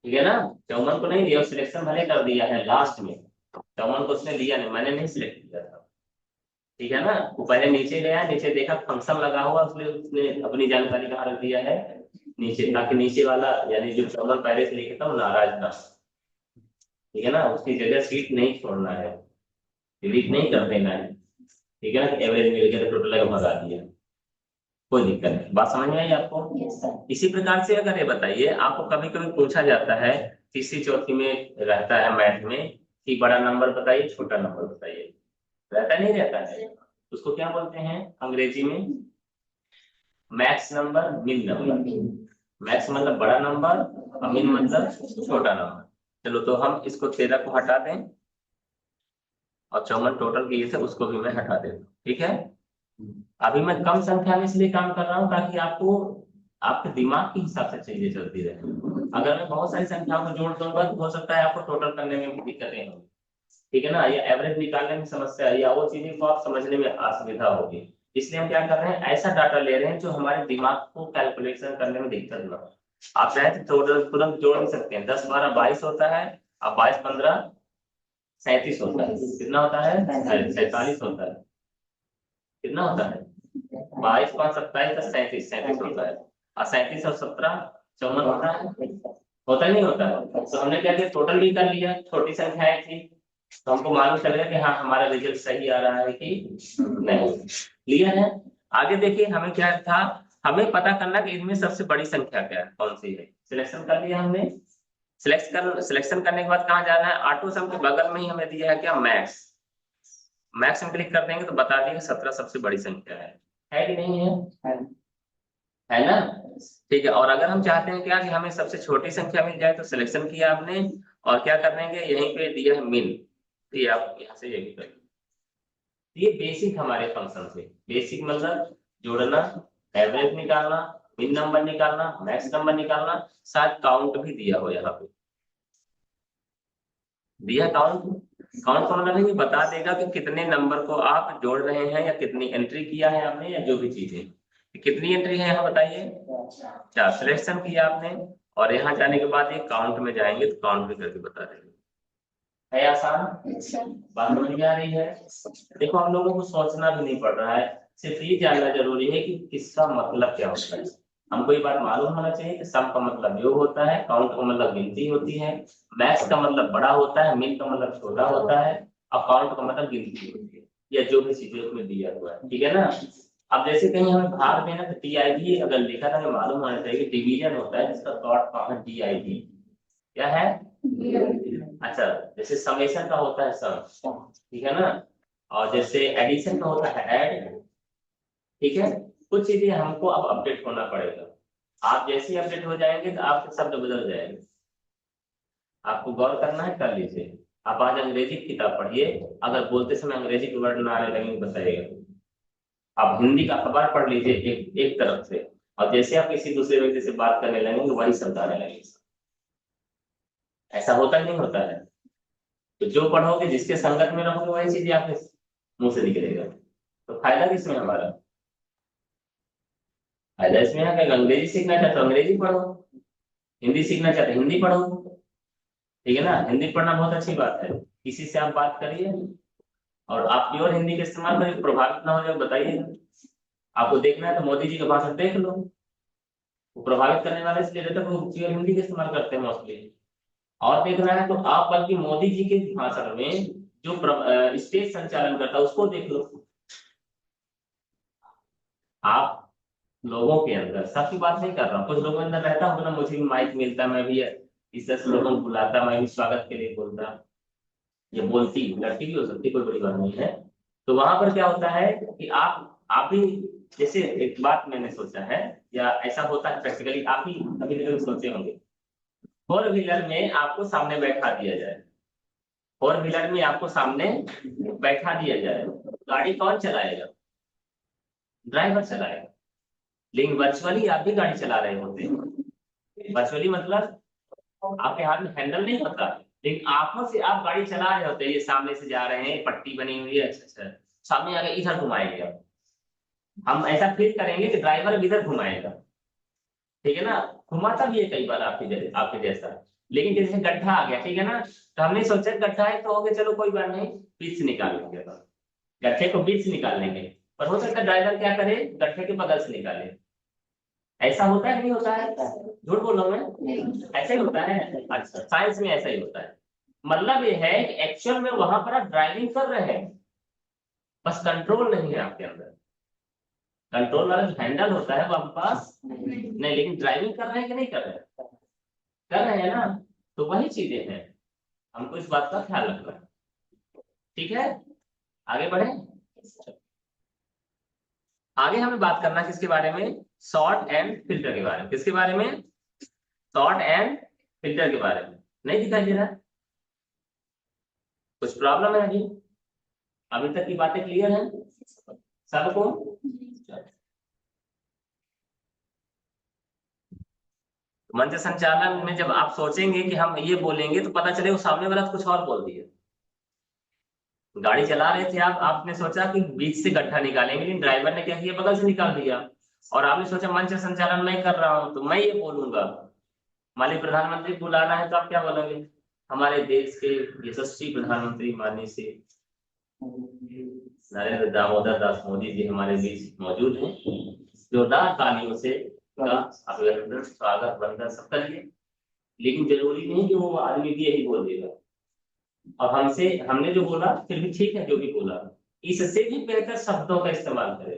ठीक है ना। 54 को नहीं दिया, सिलेक्शन भले कर दिया है लास्ट में, 54 को उसने लिया नहीं, मैंने नहीं सिलेक्ट किया था, ठीक है ना। वो पहले नीचे गया, नीचे देखा फंक्शन लगा हुआ, उसने उसने अपनी जानकारी कहाँ रख दिया है, नीचे, ताकि नीचे वाला यानी जो 54 पहले से लिखा था वो नाराज ना, ठीक है ना, उसकी जगह सीट नहीं छोड़ना है, डिलीट नहीं कर देना है, ठीक है ना। एवरेज मिल गया तो टोटल लगा भगा दिया, कोई दिक्कत नहीं। बात समझ में आई आपको? इसी प्रकार से अगर ये बताइए, आपको कभी कभी पूछा जाता है तीसरी चौथी में रहता है मैथ में कि बड़ा नंबर बताइए छोटा नंबर बताइए, रहता नहीं रहता है, उसको क्या बोलते हैं अंग्रेजी में? मैक्स नंबर, मिन नंबर। मैक्स मतलब बड़ा नंबर और मिन मतलब छोटा नंबर। चलो तो हम इसको 13 को हटा दें और 54 टोटल किए थे उसको भी मैं हटा देता हूँ, ठीक है। अभी मैं कम संख्या में इसलिए काम कर रहा हूँ ताकि आपको आपके दिमाग के हिसाब से चीजें चलती रहे। अगर मैं बहुत सारी संख्याओं को जोड़ दूंगा तो हो सकता है आपको टोटल करने में भी दिक्कतें होंगी, ठीक है ना, या एवरेज निकालने में समस्या या वो चीजें को आप समझने में असुविधा होगी। इसलिए हम क्या कर रहे हैं, ऐसा डाटा ले रहे हैं जो हमारे दिमाग को कैलकुलेशन करने में दिक्कत ना हो। आप चाहे तो तुरंत जोड़ भी सकते हैं, 10-12-22 होता है, अब 22-15-37 होता है, कितना होता है? 47 होता है, कितना होता है? 22-5-27 37 होता है, और 37 और 17 54 होता है, होता ही नहीं होता है। तो हमने क्या किया, टोटल भी कर लिया, छोटी संख्याएं थी तो हमको मालूम चल गया कि हाँ हमारा रिजल्ट सही आ रहा है कि नहीं, क्लियर है। आगे देखिए हमें क्या था, हमें पता करना कि इनमें सबसे बड़ी संख्या क्या है, कौन सी है। सिलेक्शन कर लिया हमने, सिलेक्शन करने के बाद कहाँ जाना है, ऑटो सम के बगल में ही हमें दिया है क्या, मैक्स। मैक्स में क्लिक कर देंगे तो बता दिएगा 17 सबसे बड़ी संख्या है कि नहीं है? है ना। ठीक है, और अगर हम चाहते हैं क्या कि हमें सबसे छोटी संख्या मिल जाए तो सिलेक्शन किया आपने और क्या कर देंगे, यहीं पे दिया है मिन, तो ये आप यहाँ से ये भी करिए। ये बेसिक हमारे फंक्शन थे, बेसिक मतलब जोड़ना, एवरेज निकालना, मिन नंबर निकालना, मैक्स नंबर निकालना, साथ काउंट भी दिया हो यहाँ पे, दिया काउंट। काउंट का मतलब है कि बता देगा कि कितने नंबर को आप जोड़ रहे हैं या कितनी एंट्री किया है आपने या जो भी चीजें, कितनी एंट्री है यहाँ बताइए, 4 सिलेक्शन किया आपने, और यहाँ जाने के बाद ये काउंट में जाएंगे तो काउंट भी करके बता देंगे। है आसान? बात समझ में आ रही है? देखो हम लोगों को सोचना भी नहीं पड़ रहा है, सिर्फ ये जानना जरूरी है कि किसका मतलब क्या होता है। हमको ये बात मालूम होना चाहिए कि सम का मतलब योग होता है, काउंट का मतलब गिनती होती है, मैक्स का मतलब बड़ा होता है, मिन का मतलब छोटा होता है, और काउंट का मतलब गिनती होती है, या जो भी चीजें उसमें दिया हुआ है, ठीक है ना। अब जैसे कहीं हमें भाग देना तो टीआईवी अगर लिखा था हमें मालूम होना चाहिए कि डिवीजन होता है जिसका शॉर्ट फॉर्म है डीआईवी, क्या है? अच्छा, जैसे समेशन का होता है सम, ठीक है ना, और जैसे एडिशन का होता है ऐड, ठीक है। कुछ चीजें हमको अब अपडेट होना पड़ेगा, आप जैसे ही अपडेट हो जाएंगे तो आपके शब्द बदल जाएंगे, आपको गौर करना है, कर लीजिए। आप आज अंग्रेजी की किताब पढ़िए, अगर बोलते समय अंग्रेजी के वर्ड ना आने लगेंगे बताइएगा, आप हिंदी का अखबार पढ़ लीजिए एक एक तरफ से, और जैसे आप किसी दूसरे व्यक्ति से बात करने लगेंगे वही शब्द आने लगेंगे। ऐसा होता नहीं होता है? तो जो पढ़ोगे जिसके संगत में रहोगे वही चीजें आपके मुंह से निकलेगा, तो फायदा किसमें हमारा? फायदा इसमें है कि अंग्रेजी सीखना चाहते हो अंग्रेजी पढ़ो, हिंदी सीखना चाहते हो हिंदी पढ़ो, ठीक है ना। हिंदी पढ़ना बहुत अच्छी बात है। किसी से आप बात करिए और आप प्योर हिंदी का इस्तेमाल करिए, प्रभावित ना हो जाए बताइए। आपको देखना है तो मोदी जी का भाषण देख लो, वो प्रभावित करने वाले इसलिए रहते हैं, वो प्योर हिंदी का इस्तेमाल करते हैं मोस्टली। और देखना है तो आप बल्कि मोदी जी के भाषण में जो स्टेज संचालन करता है उसको देख लो। आप लोगों के अंदर, सबकी बात नहीं कर रहा हूँ, कुछ लोगों के अंदर रहता हूँ ना, मुझे भी माइक मिलता, मैं भी इस तरह से लोगों को बुलाता, मैं भी स्वागत के लिए बोलता, ये बोलती लड़की भी हो सकती, कोई बड़ी बात नहीं है। तो वहां पर क्या होता है कि आप भी, जैसे एक बात मैंने सोचा है, या ऐसा होता है प्रैक्टिकली, आप ही अभी तक सोचे होंगे, फोर व्हीलर में आपको सामने बैठा दिया जाए, फोर व्हीलर में आपको सामने बैठा दिया जाए, गाड़ी कौन चलाएगा? ड्राइवर चलाएगा। लेकिन वर्चुअली आप भी गाड़ी चला रहे होते हैं, वर्चुअली मतलब आपके हाथ में हैंडल नहीं होता, लेकिन आंखों से आप गाड़ी चला रहे होते हैं, ये सामने से जा रहे हैं, पट्टी बनी हुई है, अच्छा अच्छा, सामने आगे इधर घुमाएंगे, अब हम ऐसा फील करेंगे कि ड्राइवर इधर घुमाएगा, ठीक है ना। घुमाता भी है कई बार आपके जैसा। लेकिन जैसे गड्ढा आ गया, ठीक है ना, तो हमने सोचा गड्ढा है तो हो गया, चलो कोई बात नहीं, बीच से निकाल लेंगे, तो गड्ढे को बीच से निकाल लेंगे। पर हो सकता है ड्राइवर क्या करे, गड्ढे के बगल से निकाले। ऐसा होता है कि नहीं होता है? झूठ बोल रहा हूं मैं? ऐसा ही होता है। अच्छा, साइंस में ऐसा ही होता है। मतलब ये है कि एक्चुअल में वहां पर आप ड्राइविंग कर रहे हैं, बस कंट्रोल नहीं है आपके अंदर। कंट्रोल वाला जो हैंडल होता है वो आपके पास नहीं, लेकिन ड्राइविंग कर रहे हैं कि नहीं कर रहे हैं? कर रहे हैं ना। तो वही चीजें हैं, हमको इस बात का ख्याल रखना है, ठीक है। आगे बढ़े। आगे हमें बात करना है किसके बारे में? शॉर्ट एंड फिल्टर के बारे में। किसके बारे में? शॉर्ट एंड फिल्टर के बारे में। नहीं दिखाई दे रहा? कुछ प्रॉब्लम है अभी? अभी तक की बातें क्लियर है सबको? मंच संचालन में जब आप सोचेंगे कि हम ये बोलेंगे, तो पता चले वो सामने वाला कुछ और बोल दिया। गाड़ी चला रहे थे आप, आपने सोचा कि बीच से गड्ढा निकालेंगे, लेकिन ड्राइवर ने क्या किया, बगल से निकाल दिया। और आपने सोचा मंच संचालन मैं कर रहा हूं तो मैं ये बोलूंगा। माननीय प्रधानमंत्री को बुलाना है तो आप क्या बोलोगे? हमारे देश के यशस्वी प्रधानमंत्री माननीय श्री नरेंद्र दामोदर दास मोदी जी हमारे बीच मौजूद हैं, जोरदार तालियों से का अभिनंदन, स्वागत, वंदन सब करिए। लेकिन जरूरी नहीं कि वो आदमी भी यही बोल देगा। और हमसे, हमने जो बोला फिर भी ठीक है, जो भी बोला, इससे भी बेहतर शब्दों का इस्तेमाल करें।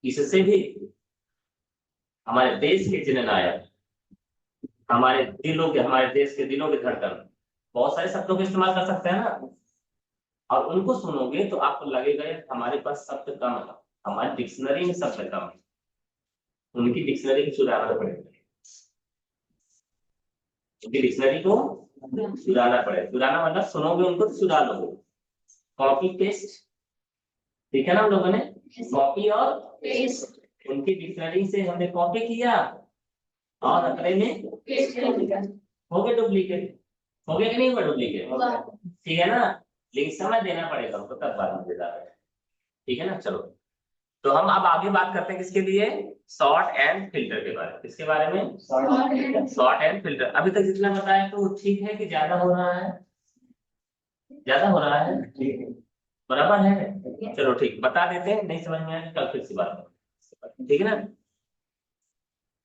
इससे भी हमारे देश के जननायक, हमारे देश के दिलों के धड़कन, बहुत सारे शब्दों का इस्तेमाल कर सकते हैं ना। और उनको सुनोगे तो आपको लगेगा यार हमारे पास शब्द कम है, हमारी डिक्शनरी में शब्द कम है, उनकी डिक्शनरी को सुधारना पड़ेगा, उनकी डिक्शनरी को सुधारना पड़ेगा। सुधारना मतलब सुनोगे उनको तो सुधार लोगे। कॉपी पेस्ट, ठीक है ना, हम लोगों ने कॉपी और पेस्ट, उनकी डिक्शनरी से हमने कॉपी किया और अपने में हो गए डुप्लीकेट। हो गया कि नहीं हुआ डुप्लीकेट? ठीक है ना। लेकिन समय देना पड़ेगा हमको, तब बात मजेदार है, ठीक है ना। चलो, तो हम अब आगे बात करते हैं किसके लिए? शॉर्ट एंड फिल्टर के बारे में। किसके बारे में? Short and filter. अभी तक जितना बताया तो ठीक है कि ज्यादा हो रहा है? ज्यादा हो रहा है, बराबर है। चलो ठीक, बता देते हैं, नहीं समझ में आया कल फिर से बात करें, ठीक है ना।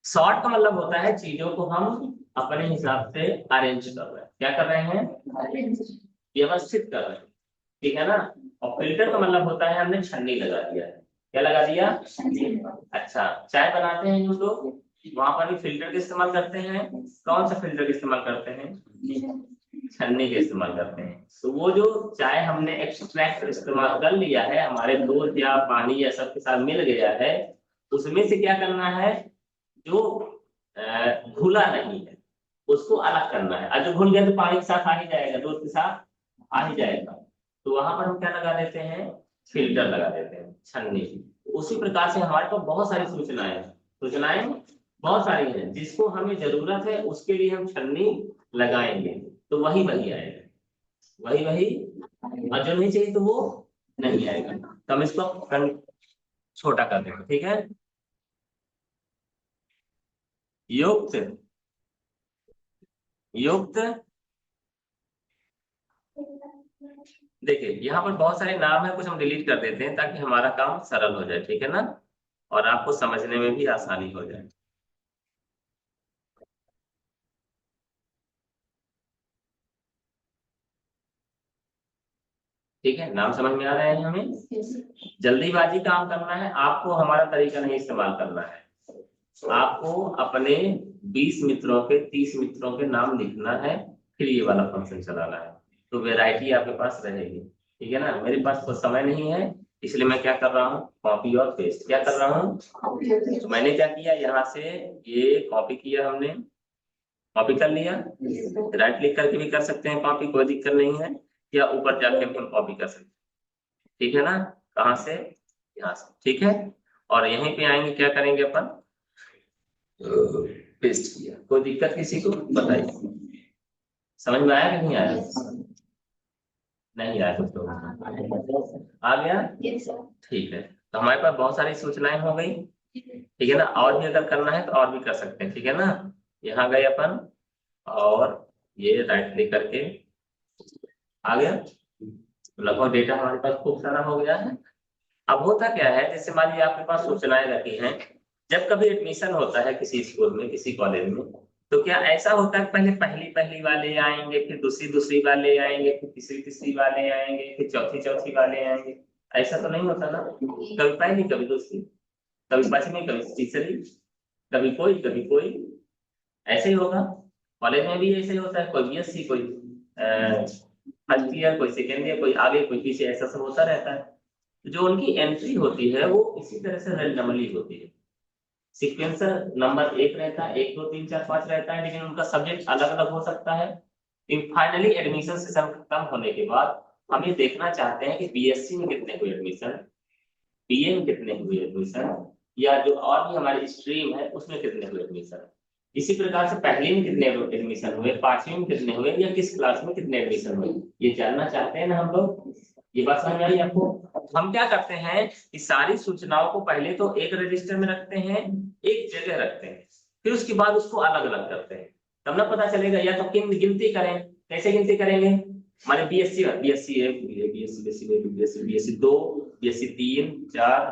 शॉर्ट का मतलब होता है चीजों को हम अपने हिसाब से अरेंज कर रहे हैं। क्या कर रहे हैं? व्यवस्थित कर रहे हैं, ठीक है ना। और फिल्टर का मतलब होता है हमने छन्नी लगा दिया है। क्या लगा दिया? अच्छा, चाय बनाते हैं हम लोग, वहां पर भी फिल्टर का इस्तेमाल करते हैं। कौन सा फिल्टर का इस्तेमाल करते हैं? छन्नी का इस्तेमाल करते हैं। तो वो जो चाय हमने एक्सट्रैक्ट इस्तेमाल कर लिया है, हमारे दूध या पानी या सबके साथ मिल गया है, उसमें से क्या करना है, जो घुला नहीं है उसको अलग करना है। और जो घुल गया तो पानी के साथ आ ही जाएगा, दूध के साथ आ ही जाएगा। तो वहां पर हम क्या लगा देते हैं? फिल्टर लगा देते हैं, छन्नी। उसी प्रकार से हमारे पास बहुत सारी सूचनाएं बहुत सारी हैं, जिसको हमें जरूरत है उसके लिए हम छन्नी लगाएंगे, तो वही वही आएगा, वही वही। और जो नहीं चाहिए तो वो नहीं आएगा। तो हम इसको छोटा कर देंगे, ठीक है। युक्त, युक्त। देखिए यहाँ पर बहुत सारे नाम है, कुछ हम डिलीट कर देते हैं ताकि हमारा काम सरल हो जाए, ठीक है ना, और आपको समझने में भी आसानी हो जाए। ठीक है, नाम समझ में आ रहे हैं हमें। जल्दीबाजी काम करना है आपको, हमारा तरीका नहीं इस्तेमाल करना है। आपको अपने 20 मित्रों के 30 मित्रों के नाम लिखना है, फिर ये वाला फंक्शन चलाना है, तो वैरायटी आपके पास रहेगी। ठीक है ना, मेरे पास तो समय नहीं है, इसलिए मैं क्या कर रहा हूँ, कॉपी और पेस्ट। क्या कर रहा हूँ, तो मैंने क्या किया, यहाँ से ये कॉपी किया हमने, कॉपी कर लिया, राइट क्लिक करके भी कर सकते हैं कॉपी, कोई दिक्कत नहीं है, या ऊपर जाके भी हम कॉपी कर सकते हैं। ठीक है ना, कहाँ से, यहाँ से। ठीक है, और यहीं पे आएंगे, क्या करेंगे अपन, पेस्ट किया। कोई दिक्कत किसी को बताइए, समझ में आया कि नहीं आया, नहीं आया कुछ तो आ गया। ठीक है, तो हमारे पास बहुत सारी सूचनाएं हो गई। ठीक है ना, और भी अगर करना है तो और भी कर सकते हैं। ठीक है ना, यहाँ गए अपन, और ये राइट क्लिक करके आ गया, तो लगभग डेटा हमारे पास खूब सारा हो गया है। अब होता क्या है, जैसे मान लीजिए आपके पास सूचनाएं रखी हैं, जब कभी एडमिशन होता है किसी स्कूल में, किसी कॉलेज में, तो क्या ऐसा होता है पहले पहली पहली वाले आएंगे, फिर दूसरी दूसरी वाले आएंगे, फिर तीसरी तीसरी वाले आएंगे, फिर चौथी चौथी वाले आएंगे? ऐसा तो नहीं होता ना, कभी पहली कभी दूसरी, कभी पांचवी कभी तीसरी, कभी कोई, ऐसे ही होगा। कॉलेज में भी ऐसे ही होता है, कोई बीएससी, कोई फर्स्ट ईयर, कोई सेकेंड ईयर, कोई आगे कोई पीछे, ऐसा सब होता रहता है। जो उनकी एंट्री होती है वो इसी तरह से रैंडमली होती है, सीक्वेंसर नंबर एक रहता है, 1 2 3 4 5 रहता है, लेकिन उनका सब्जेक्ट अलग अलग हो सकता है। फाइनली एडमिशन सेशन खत्म होने के बाद हम ये देखना चाहते हैं कि बीएससी में कितने हुए एडमिशन, बीए में कितने हुए एडमिशन, या जो और भी हमारी स्ट्रीम है उसमें कितने हुए एडमिशन। इसी प्रकार से पहली में कितने एडमिशन हुए, पांचवी में कितने हुए, या किस क्लास में कितने एडमिशन हुए, ये जानना चाहते हैं ना हम लोग। ये बात समझ में आई आपको। हम क्या करते हैं कि सारी सूचनाओं को पहले तो एक रजिस्टर में रखते हैं, एक जगह रखते हैं, फिर उसके बाद उसको अलग अलग करते हैं, तब ना पता चलेगा। या तो गिनती करें, कैसे गिनती करेंगे, माने बीएससी बीएससी एक, बीएससी बीएससी बीएससी दो, बीएससी 3 4,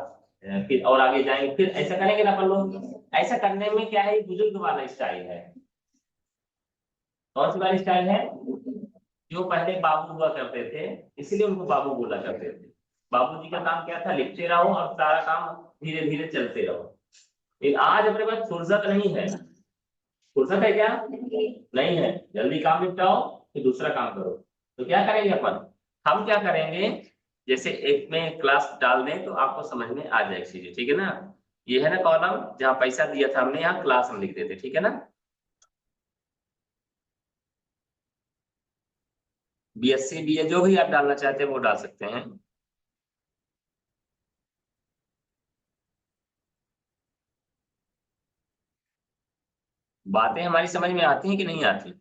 फिर और आगे जाएंगे, फिर ऐसा करेंगे ना अपन लोग। ऐसा करने में क्या है, बुजुर्ग वाला स्टाइल है। कौन सी वाली स्टाइल है, जो पहले बाबू हुआ करते थे, इसलिए उनको बाबू बोला करते थे। बाबूजी का काम क्या था, लिखते रहो और सारा काम धीरे धीरे चलते रहो। लेकिन आज अपने पास फुर्सत नहीं है, फुर्सत है क्या, नहीं है, जल्दी काम निपटाओ फिर दूसरा काम करो। तो क्या करेंगे अपन, हम क्या करेंगे, जैसे एक में क्लास डाल दें तो आपको समझ में आ जाएगी चीजें। ठीक है ना, ये है ना कॉलम जहाँ पैसा दिया था हमने, यहाँ क्लास हम लिख देते। ठीक है ना, बीएससी बीए जो भी आप डालना चाहते हैं वो डाल सकते हैं। बातें हमारी समझ में आती हैं कि नहीं आती,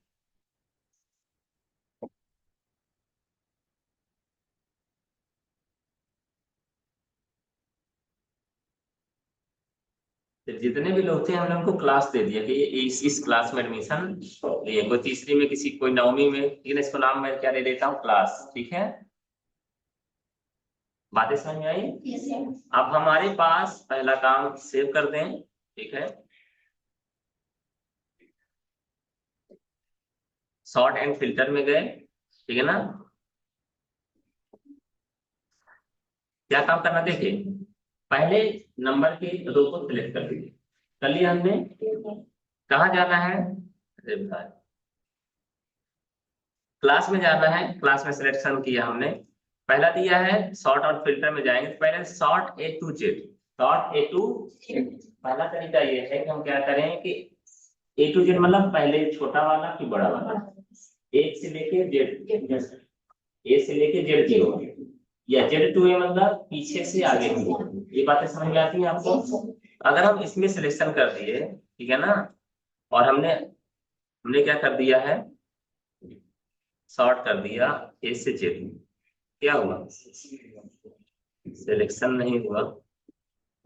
तो जितने भी लोग थे हमने उनको क्लास दे दिया कि ये इस क्लास में एडमिशन लिए, कोई तीसरी में, किसी कोई नौवीं में, लेकिन इसको नाम मैं क्या दे देता हूँ, क्लास। ठीक है, बातें समझ में आई। अब हमारे पास पहला काम सेव कर दें। ठीक है, सॉर्ट एंड फिल्टर में गए। ठीक है ना, क्या काम करना, देखिए पहले नंबर के रो को सिलेक्ट कर लीजिए, कर लिया हमने। कहाँ जाना है, अरे भाई, क्लास में जाना है, क्लास में सिलेक्शन किया हमने। पहला दिया है सॉर्ट और फिल्टर में जाएंगे, तो पहले sort A to Z, sort A to. पहला तरीका ये है कि हम क्या करें कि ए टू जेड मतलब पहले छोटा वाला फिर बड़ा वाला, एक से लेके जेड, ए से लेके जेड जीरो, या जेड टू ए मतलब पीछे से आगे की। ये बातें समझ में आती हैं आपको। अगर हम इसमें सिलेक्शन कर दिए, ठीक है ना, और हमने हमने क्या कर दिया है, सॉर्ट कर दिया ए से जेड, क्या हुआ, सिलेक्शन नहीं हुआ।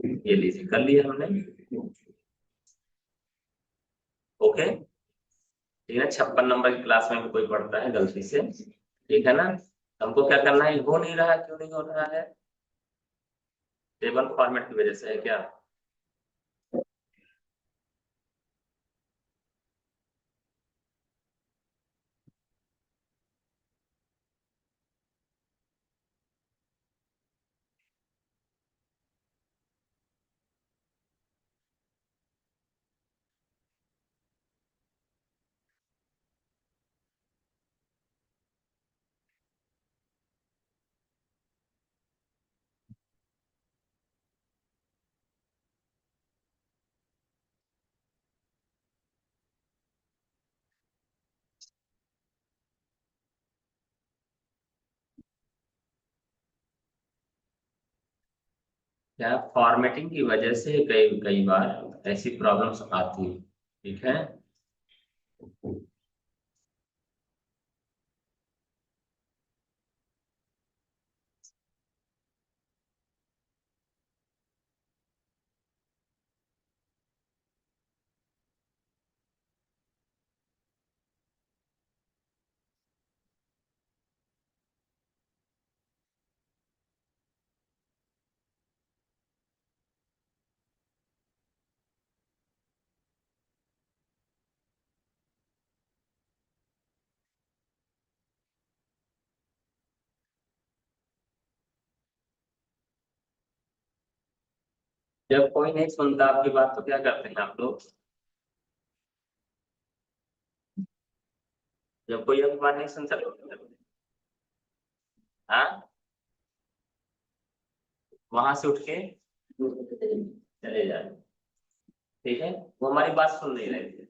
ये लीजिए कर लिया हमने। ओके, ठीक है। 56 नंबर की क्लास में भी कोई पढ़ता है गलती से, ठीक है ना। हमको क्या करना है, हो नहीं रहा है, क्यों नहीं हो रहा है? टेबल फॉर्मेट की वजह से है क्या? क्या फॉर्मेटिंग की वजह से कई कई बार ऐसी प्रॉब्लम्स आती है, ठीक है। जब कोई नहीं सुनता आपकी बात तो क्या करते हैं आप लोग? जब कोई आपकी बात नहीं सुनता तो क्या करते हैं? हाँ, वहां से उठ के चले जाते, ठीक है। वो हमारी बात सुन नहीं रहे थे,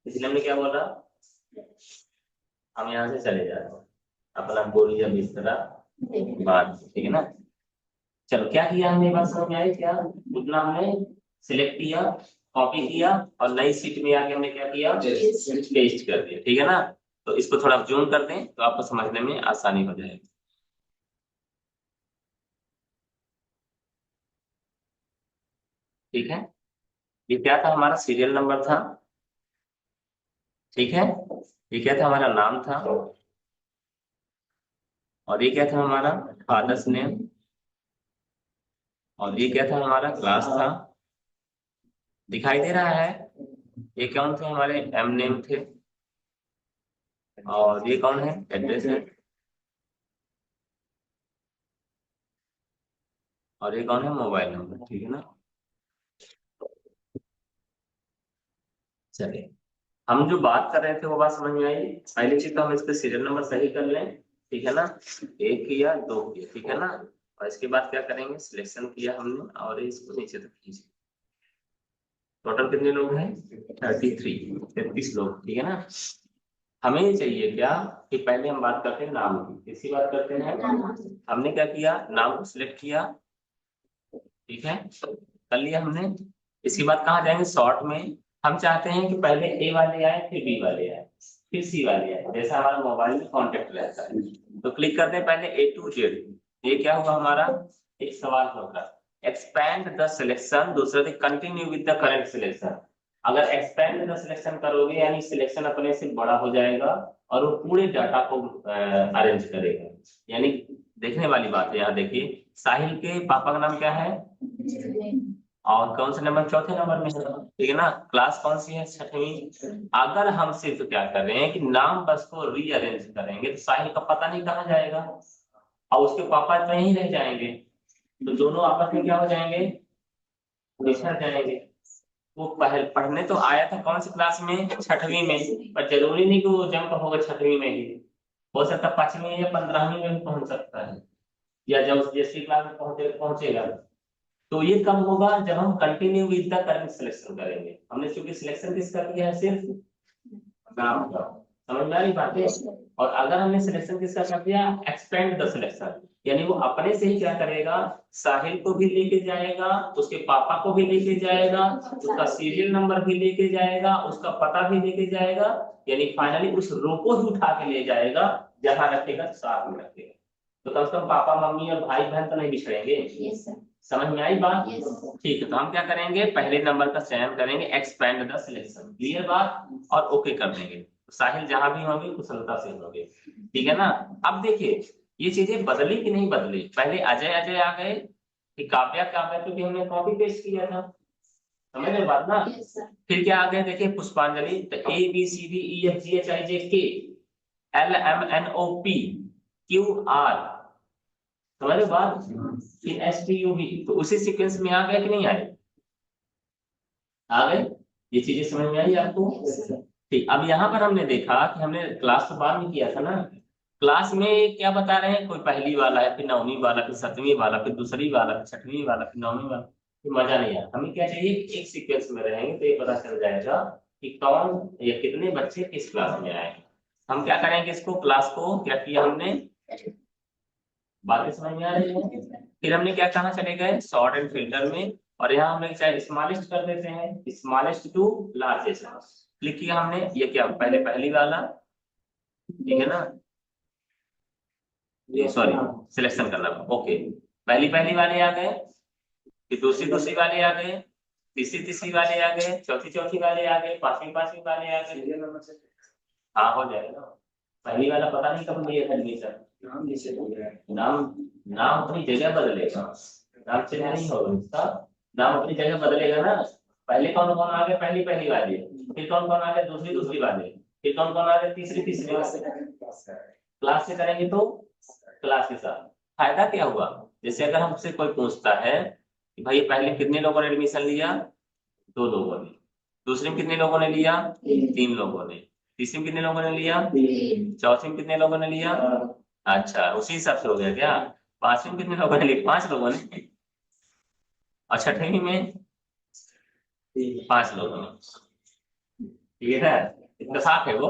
इसलिए हमने क्या बोला, हम यहाँ से चले जा रहे हैं, अपना बोरिया बिस्तरा बात, ठीक है ना। चलो, क्या किया हमने, बात समझ में आई क्या? उतना हमने सिलेक्ट किया, कॉपी किया, और नई सीट में आके हमने क्या किया, पेस्ट कर दिया, ठीक है ना। तो इसको थोड़ा जूम कर दें तो आपको समझने में आसानी हो जाएगी, ठीक है। ये क्या था, हमारा सीरियल नंबर था, ठीक है। ये क्या था, हमारा नाम था। और ये क्या था, हमारा फादर्स नेम। और ये क्या था, हमारा क्लास था। दिखाई दे रहा है? ये कौन थे, हमारे एम नेम थे। और ये कौन है, एड्रेस है। और ये कौन है, मोबाइल नंबर, ठीक है ना। चलिए, हम जो बात कर रहे थे वो बात समझ में आई। पहली चीज तो हम इसके सीरियल नंबर सही कर लें, ठीक है ना। एक किया, दो किया, ठीक है ना। और इसके बाद क्या करेंगे, सिलेक्शन किया हमने और इसको नीचे तक खींचे। टोटल कितने लोग हैं, 33, 33 लोग, ठीक है ना। हमें ये चाहिए क्या, कि पहले हम बात करते हैं नाम की, किसी बात करते हैं। हमने क्या किया, नाम को सिलेक्ट किया, ठीक है, कर लिया हमने। इसके बाद कहाँ जाएंगे, शॉर्ट में। हम चाहते हैं कि पहले ए वाले आए, फिर बी वाले आए, फिर सी वाले आए, जैसा हमारा मोबाइल में कॉन्टेक्ट रहता है। तो क्लिक करते हैं पहले A to Z। ये क्या हुआ हमारा, एक सवाल होगा, एक्सपैंड द सिलेक्शन, दूसरा थे continue with the current selection. अगर एक्सपैंड द सिलेक्शन करोगे यानी सिलेक्शन अपने से बड़ा हो जाएगा, और वो पूरे डाटा को अरेंज करेगा। यानी देखने वाली बात है, यहाँ देखिए, साहिल के पापा का नाम क्या है, और कौन से नंबर, चौथे नंबर में है, ठीक है ना। क्लास कौन सी है, छठवीं। अगर हम सिर्फ क्या कर रहे हैं कि नाम बस को रीअरेंज करेंगे तो साहिल का पता नहीं कहाँ जाएगा, और उसके पापा तो यहीं रह जाएंगे, तो दोनों आपस में क्या हो जाएंगे, बिछड़ जाएंगे। वो पहले पढ़ने तो आया था कौन सी क्लास में, छठवीं में, पर जरूरी नहीं कि वो जंप होगा छठवीं में ही, हो सकता है 5वीं या 15वीं में भी पहुंच सकता है, या जब जैसी क्लास में पहुंचेगा। तो ये कब होगा, जब हम continue with the current selection करेंगे। हमने चूंकि सिलेक्शन किसका किया है, सिर्फ नाम का। समझ में आ रही बात है। और अगर हमने सिलेक्शन किसका कर दिया, एक्सपेंड द सिलेक्शन, यानी वो अपने से ही क्या करेगा, साहिल को भी लेके जाएगा, उसके पापा को भी लेके जाएगा, उसका सीरियल नंबर भी लेके जाएगा, उसका पता भी लेके जाएगा, यानी फाइनली उस रो को ही उठा के ले जाएगा, जहां रखेगा साथ में रखेगा। तो कम से कम पापा मम्मी और भाई बहन तो नहीं बिछड़ेंगे। समझ में आई बात? Yes. ठीक है, तो हम क्या करेंगे, पहले नंबर का चयन करेंगे, एक्सपेंड द सिलेक्शन, क्लियर बात, और ओके कर देंगे। तो साहिल जहां भी होंगे कुशलता से होंगे, ठीक है ना। अब देखिए ये चीजें बदली कि नहीं बदली, पहले अजय अजय आ गए, कि काव्या काव्या, क्योंकि हमने कॉपी पेस्ट किया था, समझ रहे बात ना। Yes, sir. फिर क्या आ गए, देखिए पुष्पांजलि, तो A B C D E F G H I J K L M N O P Q R, समझ रहे बात। फिर एस टी यू बी, तो उसी सीक्वेंस में आ गए कि नहीं आए, आ गए। ये चीजें समझ में आई आपको? ठीक, अब यहाँ पर हमने देखा कि हमने क्लास तो बाद में किया था ना, क्लास में क्या बता रहे हैं, कोई पहली वाला है, फिर नौवीं वाला, फिर सतवीं वाला, फिर दूसरी वाला, फिर छठवीं वाला, फिर नौवीं वाला, फिर मजा नहीं आया। हमें क्या चाहिए कि एक सीक्वेंस में रहेंगे तो ये पता चल जाएगा कि कौन या कितने बच्चे किस क्लास में आए। हम क्या करेंगे, इसको क्लास को क्या किया हमने, बातें समझ में आ रही है। फिर हमने क्या कहा, चले गए सॉर्ट एंड फिल्टर में, और यहाँ हम चाहे स्मॉलेस्ट कर देते हैं, स्मॉलेस्ट टू लार्जेस्ट क्लिक किया हमने। ये क्या, पहले पहली वाला, ठीक है ना, सॉरी सिलेक्शन करना, ओके, पहली पहली वाले आ गए, फिर दूसरी दूसरी वाले आ गए, तीसरी तीसरी वाले आ गए, चौथी चौथी वाले आ गए, पांचवी पांचवी वाले आ गए। हाँ हो जाएगा ना। पहली वाला पता नहीं कब लिया था एडमिशन, नाम, नाम अपनी जगह बदलेगा, नाम चेंज नहीं होगा इसका, नाम अपनी जगह बदलेगा ना। पहले कौन कौन आ गए, पहली पहली वाले, फिर कौन कौन आ गए दूसरी दूसरी वाले, फिर कौन कौन आ गए तीसरी तीसरी वाले। क्लास से करेंगे तो क्लास के साथ फायदा क्या हुआ, जैसे अगर हमसे कोई पूछता है कि भाई पहले कितने लोगों ने एडमिशन लिया, दो लोगों ने, दूसरे में कितने लोगों ने लिया, तीन लोगों ने, तीसरे में कितने लोगों ने लिया, चौथे में कितने लोगों ने लिया, अच्छा उसी हिसाब से हो गया क्या, पांचवें में कितने लोगों ने लिया, पांच लोगों ने, और छठवीं में पांच लोगों ने, ठीक है, इत्तेफाक है वो,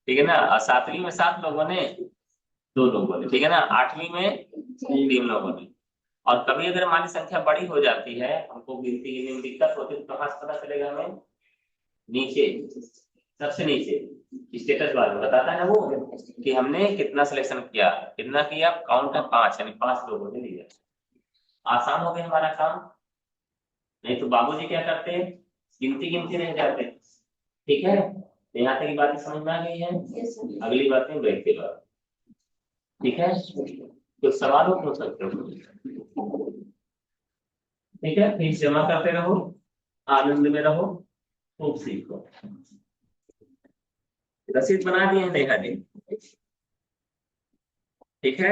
ठीक है ना। और सातवीं में सात लोगों ने, दो लोगों ने, ठीक है ना। आठवीं में तीन लोगों ने। और कभी अगर हमारी संख्या बड़ी हो जाती है, हमको गिनती गिनने में दिक्कत होती है, तो कहाँ से पता चलेगा हमें, नीचे, सबसे नीचे स्टेटस बार में बताता है ना वो, कि हमने कितना सिलेक्शन किया, कितना किया, काउंट है पांच, यानी पांच लोगों ने लिया। आसान हो गया हमारा काम। नहीं तो बाबूजी क्या करते हैं, गिनती गिनती रह जाते हैं, ठीक है। तो यहाँ तक की बातें समझ में आ गई है। अगली बातें ब्रेक के बाद, ठीक है। कुछ सवाल हो पूछ सकते हो, ठीक है। फीस जमा करते रहो, आनंद में रहो, खूब सीखो। रसीद बना दिए हैं नेहा ने, ठीक है।